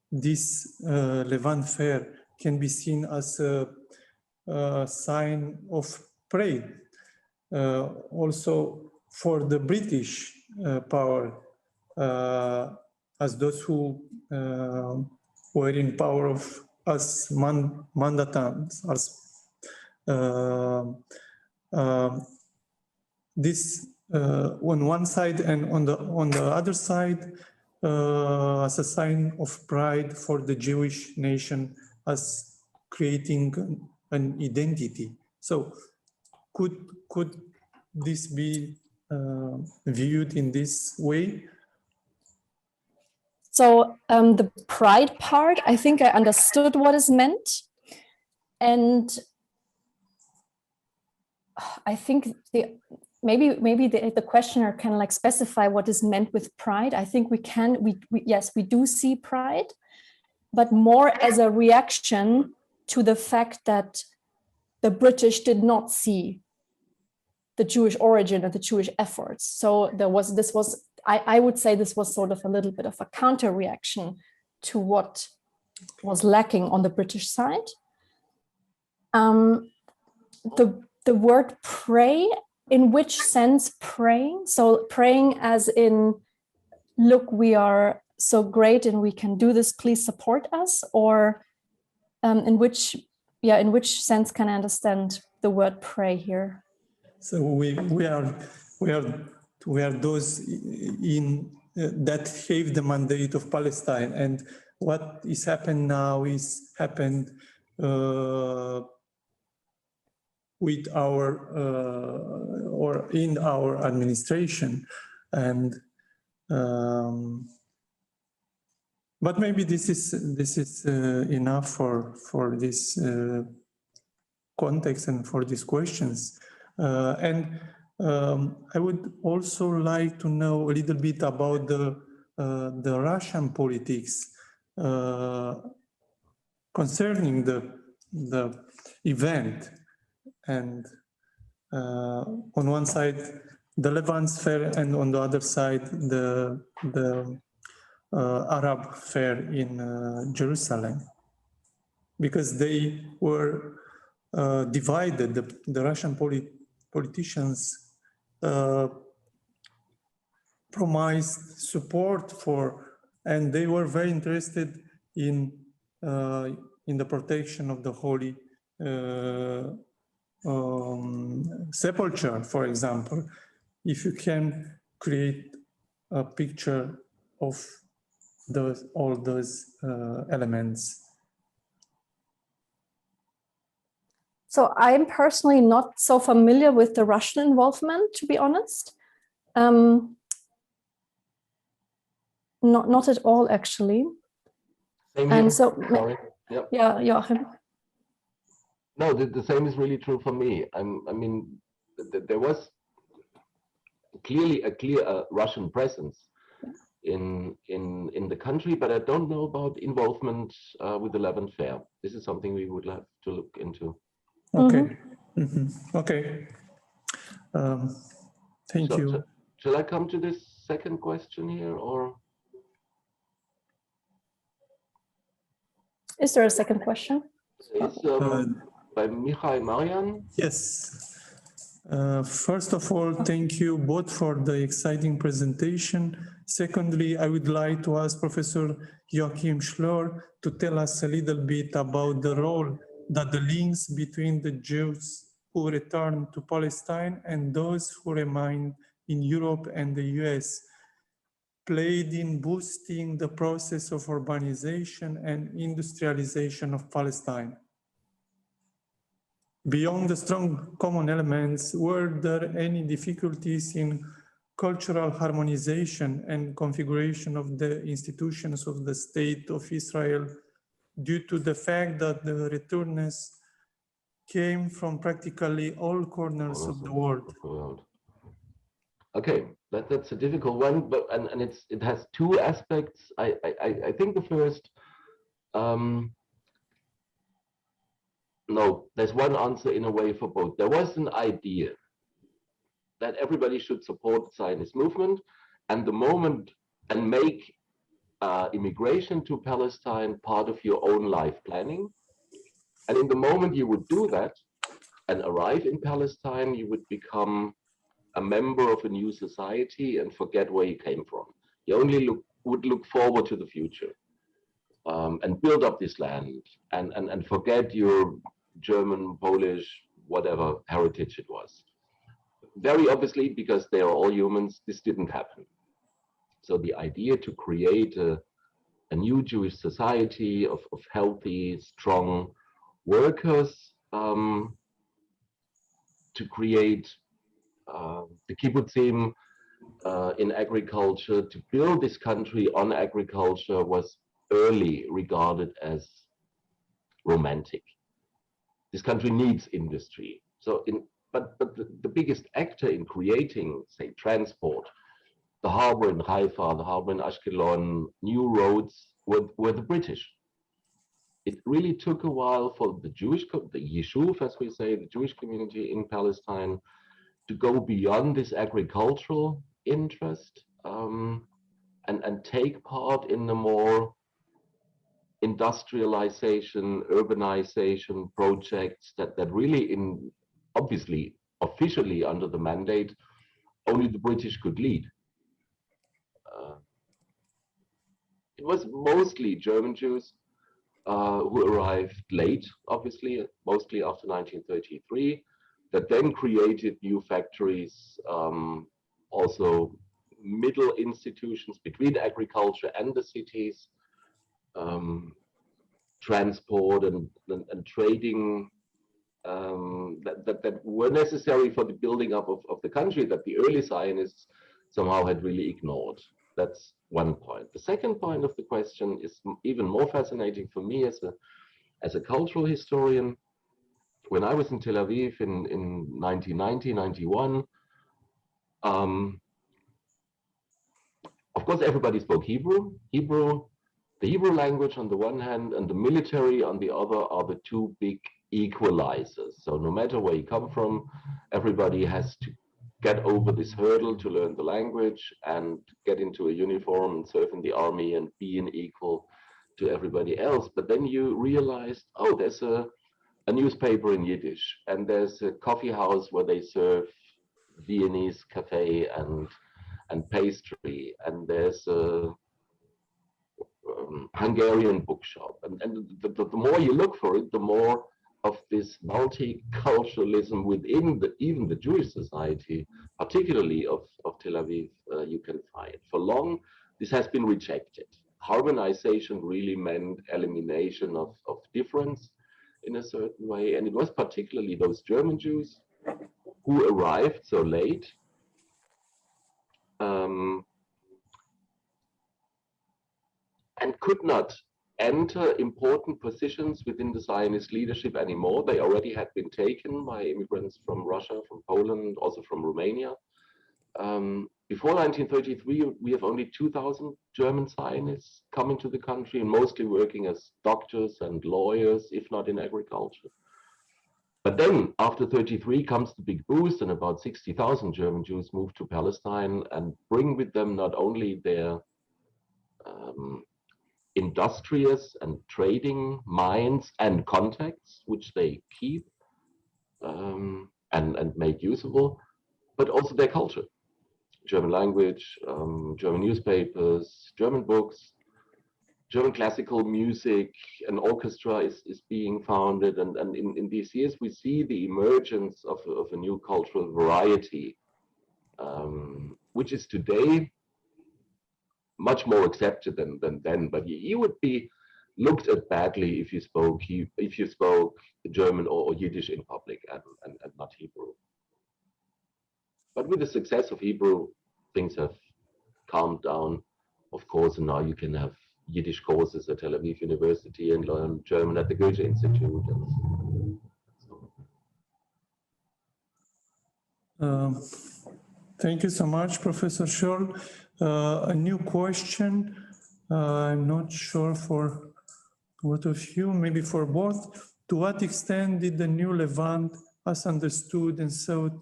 A: this Levant Fair can be seen as a sign of pride, also for the British power, as those who were in power of as mandatants, as this on one side, and on the other side, as a sign of pride for the Jewish nation, as creating an identity. So, could this be viewed in this way?
C: So the pride part, I think I understood what is meant. And I think maybe the questioner can like specify what is meant with pride. I think yes, we do see pride, but more as a reaction to the fact that the British did not see the Jewish origin and the Jewish efforts. So I would say this was sort of a little bit of a counter reaction to what was lacking on the British side. The word pray, in which sense praying? So praying as in, look, we are so great and we can do this, please support us? Or in which sense can I understand the word pray here?
A: So we are those in that have the mandate of Palestine, and what is happened now is happened with our or in our administration, and but maybe this is enough for this context and for these questions. And I would also like to know a little bit about the Russian politics concerning the event, and on one side the Levant Fair, and on the other side the Arab Fair in Jerusalem, because they were divided. The Russian politicians promised support for, and they were very interested in the protection of the holy sepulchre, for example, if you can create a picture of all those elements.
C: So I'm personally not so familiar with the Russian involvement, to be honest. Not at all, actually.
B: Same
C: And
B: here.
C: so,
B: Sorry. Yep.
C: yeah, Joachim.
B: No, the same is really true for me. I mean, there was clearly a clear Russian presence in the country, but I don't know about involvement with the Levant Fair. This is something we would have to look into.
A: Okay. Okay. Thank you.
B: Shall I come to this second question here, or?
C: Is there a second question?
B: It's by Michael Marian.
A: Yes. First of all, thank you both for the exciting presentation. Secondly, I would like to ask Professor Joachim Scholer to tell us a little bit about the role that the links between the Jews who return to Palestine and those who remain in Europe and the US played in boosting the process of urbanization and industrialization of Palestine. Beyond the strong common elements, were there any difficulties in cultural harmonization and configuration of the institutions of the State of Israel due to the fact that the returners came from practically all corners of the world?
B: Okay, that's a difficult one, but and it has two aspects. I think the first, no, there's one answer in a way for both. There was an idea that everybody should support the Zionist movement, and the moment and make immigration to Palestine part of your own life planning. And in the moment you would do that and arrive in Palestine, you would become a member of a new society and forget where you came from. You only would look forward to the future and build up this land and forget your German, Polish, whatever heritage it was. Very obviously, because they are all humans, this didn't happen. So the idea to create a new Jewish society of healthy, strong workers, to create the kibbutzim in agriculture, to build this country on agriculture, was early regarded as romantic. This country needs industry. So, but the biggest actor in creating, say, transport, the harbor in Haifa, the harbor in Ashkelon, new roads, were the British. It really took a while for the Yishuv, as we say, the Jewish community in Palestine, to go beyond this agricultural interest and take part in the more industrialization, urbanization projects that really, obviously, officially under the mandate, only the British could lead. It was mostly German Jews who arrived late, obviously, mostly after 1933, that then created new factories, also middle institutions between agriculture and the cities, transport and trading that were necessary for the building up of the country that the early Zionists somehow had really ignored. That's one point. The second point of the question is even more fascinating for me as a cultural historian. When I was in Tel Aviv in 1990, 91, of course, everybody spoke Hebrew. The Hebrew language on the one hand and the military on the other are the two big equalizers. So no matter where you come from, everybody has to get over this hurdle to learn the language and get into a uniform and serve in the army and be an equal to everybody else. But then you realized, oh, there's a newspaper in Yiddish, and there's a coffee house where they serve Viennese cafe and pastry, and there's a Hungarian bookshop. And the more you look for it, the more of this multiculturalism within even the Jewish society, particularly of Tel Aviv, you can find. For long, this has been rejected. Harmonization really meant elimination of difference in a certain way. And it was particularly those German Jews who arrived so late, and could not enter important positions within the Zionist leadership anymore. They already had been taken by immigrants from Russia, from Poland, also from Romania. Before 1933, we have only 2,000 German Zionists coming to the country and mostly working as doctors and lawyers, if not in agriculture. But then after 33 comes the big boost, and about 60,000 German Jews move to Palestine and bring with them not only their industrious and trading minds and contacts, which they keep and make usable, but also their culture. German language, German newspapers, German books, German classical music, an orchestra is being founded. And in these years, we see the emergence of a new cultural variety, which is today much more accepted than then. But you would be looked at badly if you spoke German or Yiddish in public and not Hebrew. But with the success of Hebrew, things have calmed down, of course, and now you can have Yiddish courses at Tel Aviv University and learn German at the Goethe Institute.
A: Thank you so much, Professor Scholl. A new question, I'm not sure for both of you, maybe for both. To what extent did the new Levant, as understood and sought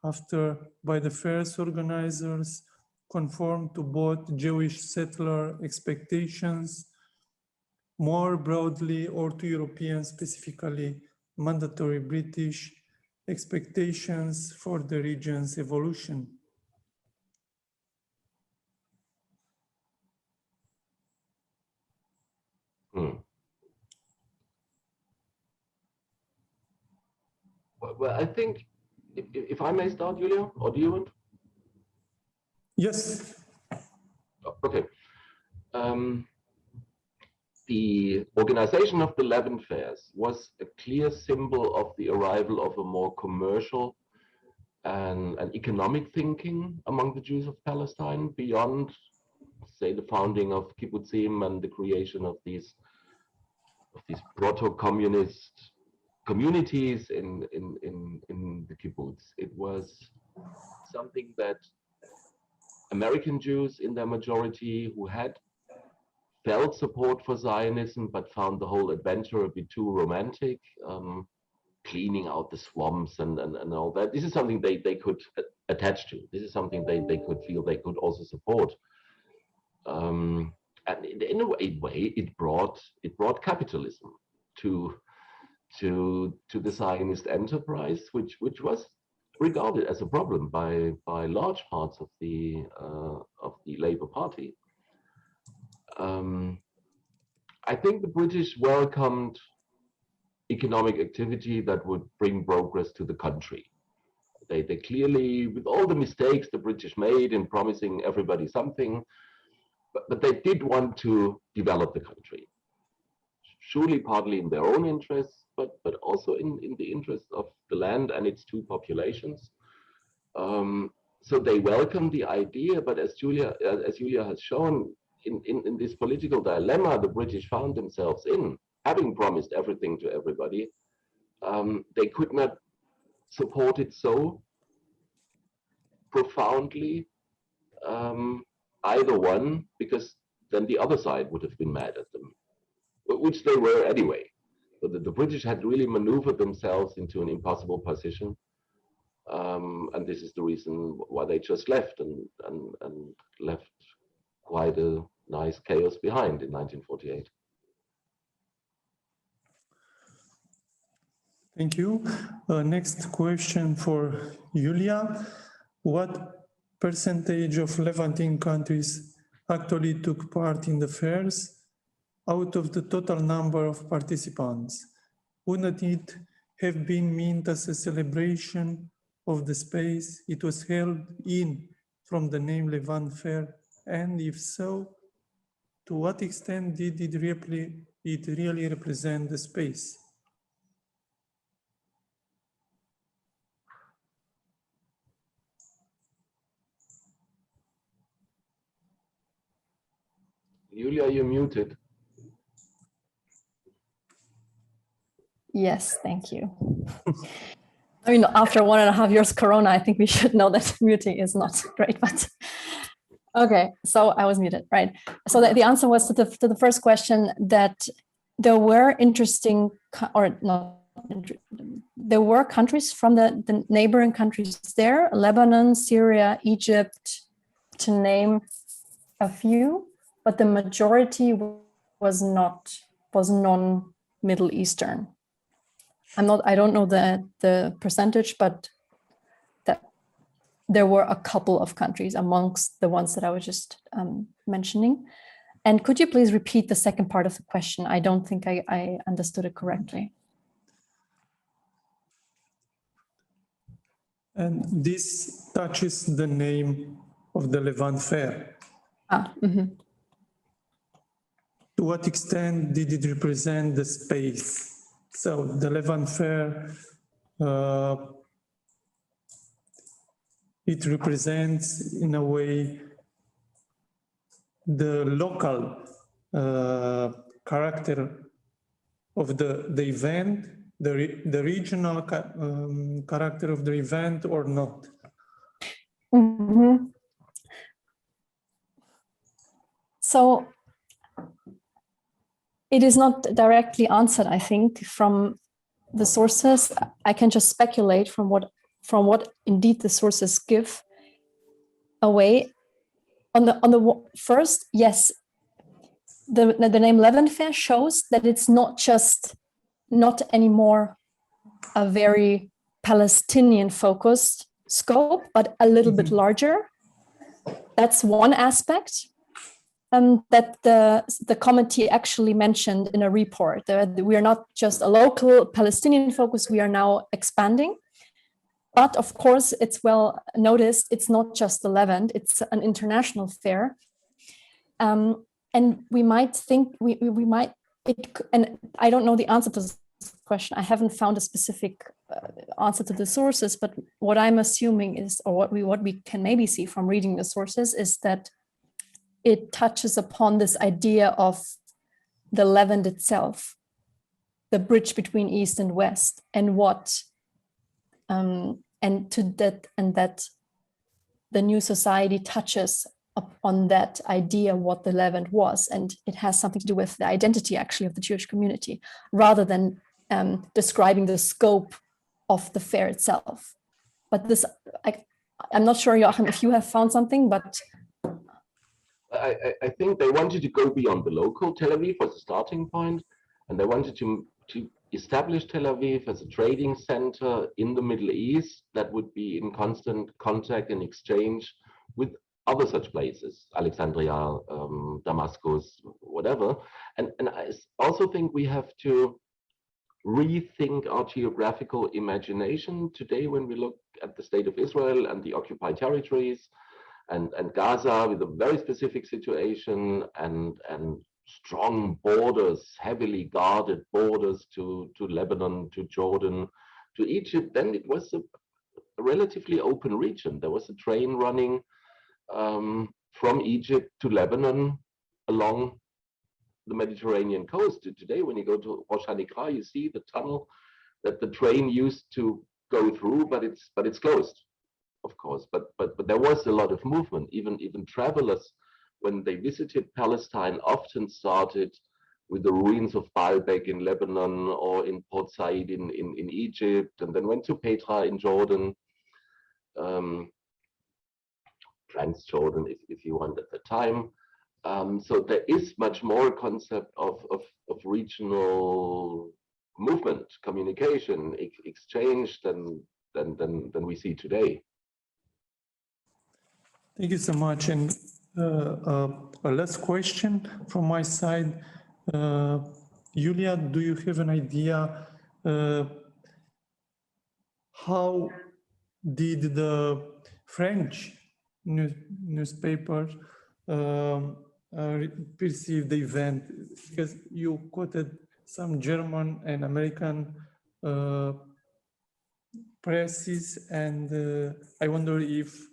A: after by the fair's organizers, conform to both Jewish settler expectations, more broadly, or to European, specifically mandatory British expectations for the region's evolution?
B: Well, I think, if I may start, Julia, or do you want?
A: Yes.
B: Okay. The organization of the Levant fairs was a clear symbol of the arrival of a more commercial and economic thinking among the Jews of Palestine, beyond, say, the founding of kibbutzim and the creation of these proto-communist communities in the kibbutz. It was something that American Jews, in their majority, who had felt support for Zionism but found the whole adventure a bit too romantic, cleaning out the swamps and all that. This is something they could attach to. This is something they could feel they could also support. And in a way, it brought capitalism to the Zionist enterprise, which was regarded as a problem by large parts of the Labour Party. I think the British welcomed economic activity that would bring progress to the country. They clearly, with all the mistakes the British made in promising everybody something, but they did want to develop the country. Surely partly in their own interests, but also in the interest of the land and its two populations. So they welcomed the idea, but as Julia has shown, in this political dilemma the British found themselves in, having promised everything to everybody, they could not support it so profoundly, either one, because then the other side would have been mad at them, which they were anyway. So the British had really maneuvered themselves into an impossible position, and this is the reason why they just left and left quite a nice chaos behind in 1948.
A: Thank you. Next question for Julia. What percentage of Levantine countries actually took part in the fairs? out of the total number of participants? Wouldn't it have been meant as a celebration of the space it was held in from the name Levant Fair? And if so, to what extent did it really represent the space?
B: Julia, you're muted.
C: Yes, thank you. I mean, after 1.5 years Corona, I think we should know that muting is not great, but okay, so I was muted, right? So the answer was to the first question that there were interesting, or not, there were countries from the neighboring countries there, Lebanon, Syria, Egypt, to name a few, but the majority was non-Middle Eastern. I don't know the percentage, but that there were a couple of countries amongst the ones that I was just mentioning. And could you please repeat the second part of the question? I don't think I understood it correctly.
A: And this touches the name of the Levant Fair. To what extent did it represent the space? So the Levant Fair, it represents in a way the local character of the event, the regional character of the event, or not?
C: Mm-hmm. So it is not directly answered, I think, from the sources. I can just speculate from what indeed the sources give away. On the first, yes, the name Levant Fair shows that it's not anymore a very Palestinian focused scope, but a little bit larger. That's one aspect. That the committee actually mentioned in a report, that we are not just a local Palestinian focus, we are now expanding. But of course, it's well noticed, it's not just the Levant, it's an international fair. And we might think, and I don't know the answer to this question, I haven't found a specific answer to the sources, but what I'm assuming is, or what we can maybe see from reading the sources, is that it touches upon this idea of the Levant itself, the bridge between East and West, and that the new society touches upon that idea, what the Levant was, and it has something to do with the identity actually of the Jewish community, rather than describing the scope of the fair itself. But this, I'm not sure, Joachim, if you have found something, but
B: I think they wanted to go beyond the local Tel Aviv as a starting point, and they wanted to establish Tel Aviv as a trading center in the Middle East that would be in constant contact and exchange with other such places, Alexandria, Damascus, whatever. And I also think we have to rethink our geographical imagination today when we look at the state of Israel and the occupied territories, and Gaza with a very specific situation, and strong borders, heavily guarded borders to Lebanon, to Jordan, to Egypt. Then it was a relatively open region. There was a train running from Egypt to Lebanon along the Mediterranean coast. Today, when you go to Rosh Hanikra, you see the tunnel that the train used to go through, but it's closed, of course. But there was a lot of movement. Even travelers, when they visited Palestine, often started with the ruins of Baalbek in Lebanon or in Port Said in Egypt, and then went to Petra in Jordan, Transjordan, if you want at the time. So there is much more a concept of regional movement, communication, exchange than we see today.
A: Thank you so much. And a last question from my side. Julia, do you have an idea how did the French newspaper perceive the event? Because you quoted some German and American presses, and I wonder if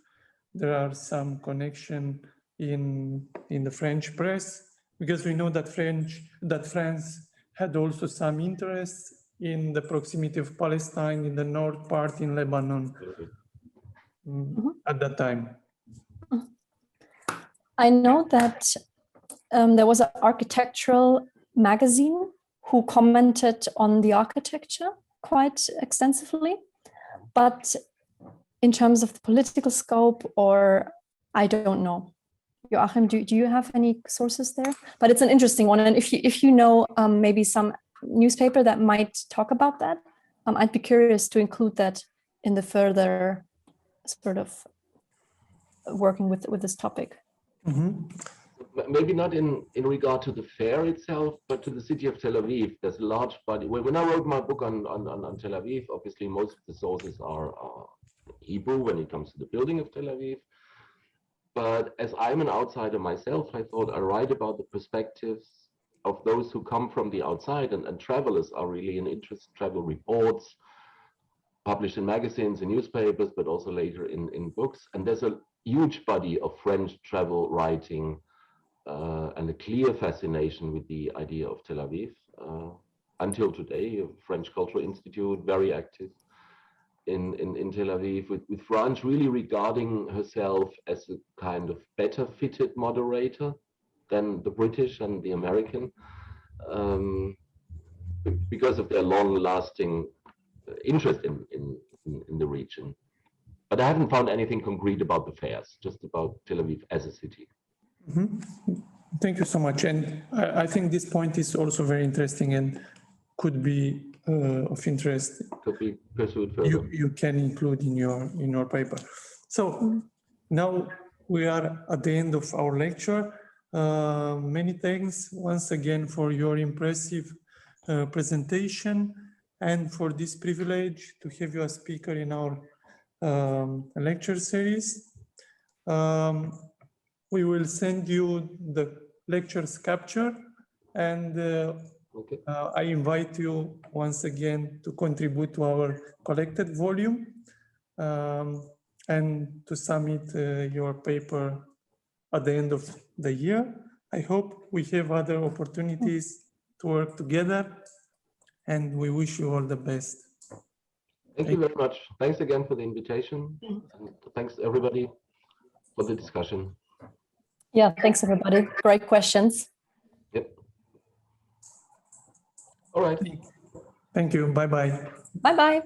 A: there are some connection in the French press, because we know that France had also some interest in the proximity of Palestine in the north part in Lebanon at that time.
C: I know that there was an architectural magazine who commented on the architecture quite extensively, but in terms of the political scope, or I don't know. Joachim, do you have any sources there? But it's an interesting one, and if you know maybe some newspaper that might talk about that, I'd be curious to include that in the further sort of working with this topic.
A: Mm-hmm.
B: Maybe not in regard to the fair itself, but to the city of Tel Aviv. There's a large body. When I wrote my book on Tel Aviv, obviously most of the sources are Hebrew when it comes to the building of Tel Aviv. But as I'm an outsider myself, I thought I write about the perspectives of those who come from the outside, and travelers are really an interest. Travel reports published in magazines and newspapers, but also later in books. And there's a huge body of French travel writing and a clear fascination with the idea of Tel Aviv. Until today, a French Cultural Institute, very active in Tel Aviv, with France really regarding herself as a kind of better fitted moderator than the British and the American, because of their long-lasting interest in the region. But I haven't found anything concrete about the fairs, just about Tel Aviv as a city.
A: Mm-hmm. Thank you so much. And I think this point is also very interesting and could be of interest.
B: Could be pursued further.
A: You can include in your paper. So now we are at the end of our lecture. Many thanks once again for your impressive presentation and for this privilege to have you as speaker in our lecture series. We will send you the lectures capture, and
B: Okay.
A: I invite you once again to contribute to our collected volume and to submit your paper at the end of the year. I hope we have other opportunities to work together, and we wish you all the best.
B: Thank you very much. Thanks again for the invitation. And thanks everybody for the discussion.
C: Yeah, thanks everybody. Great questions.
B: Yep. All right.
A: Thank you. Bye-bye.
C: Bye-bye.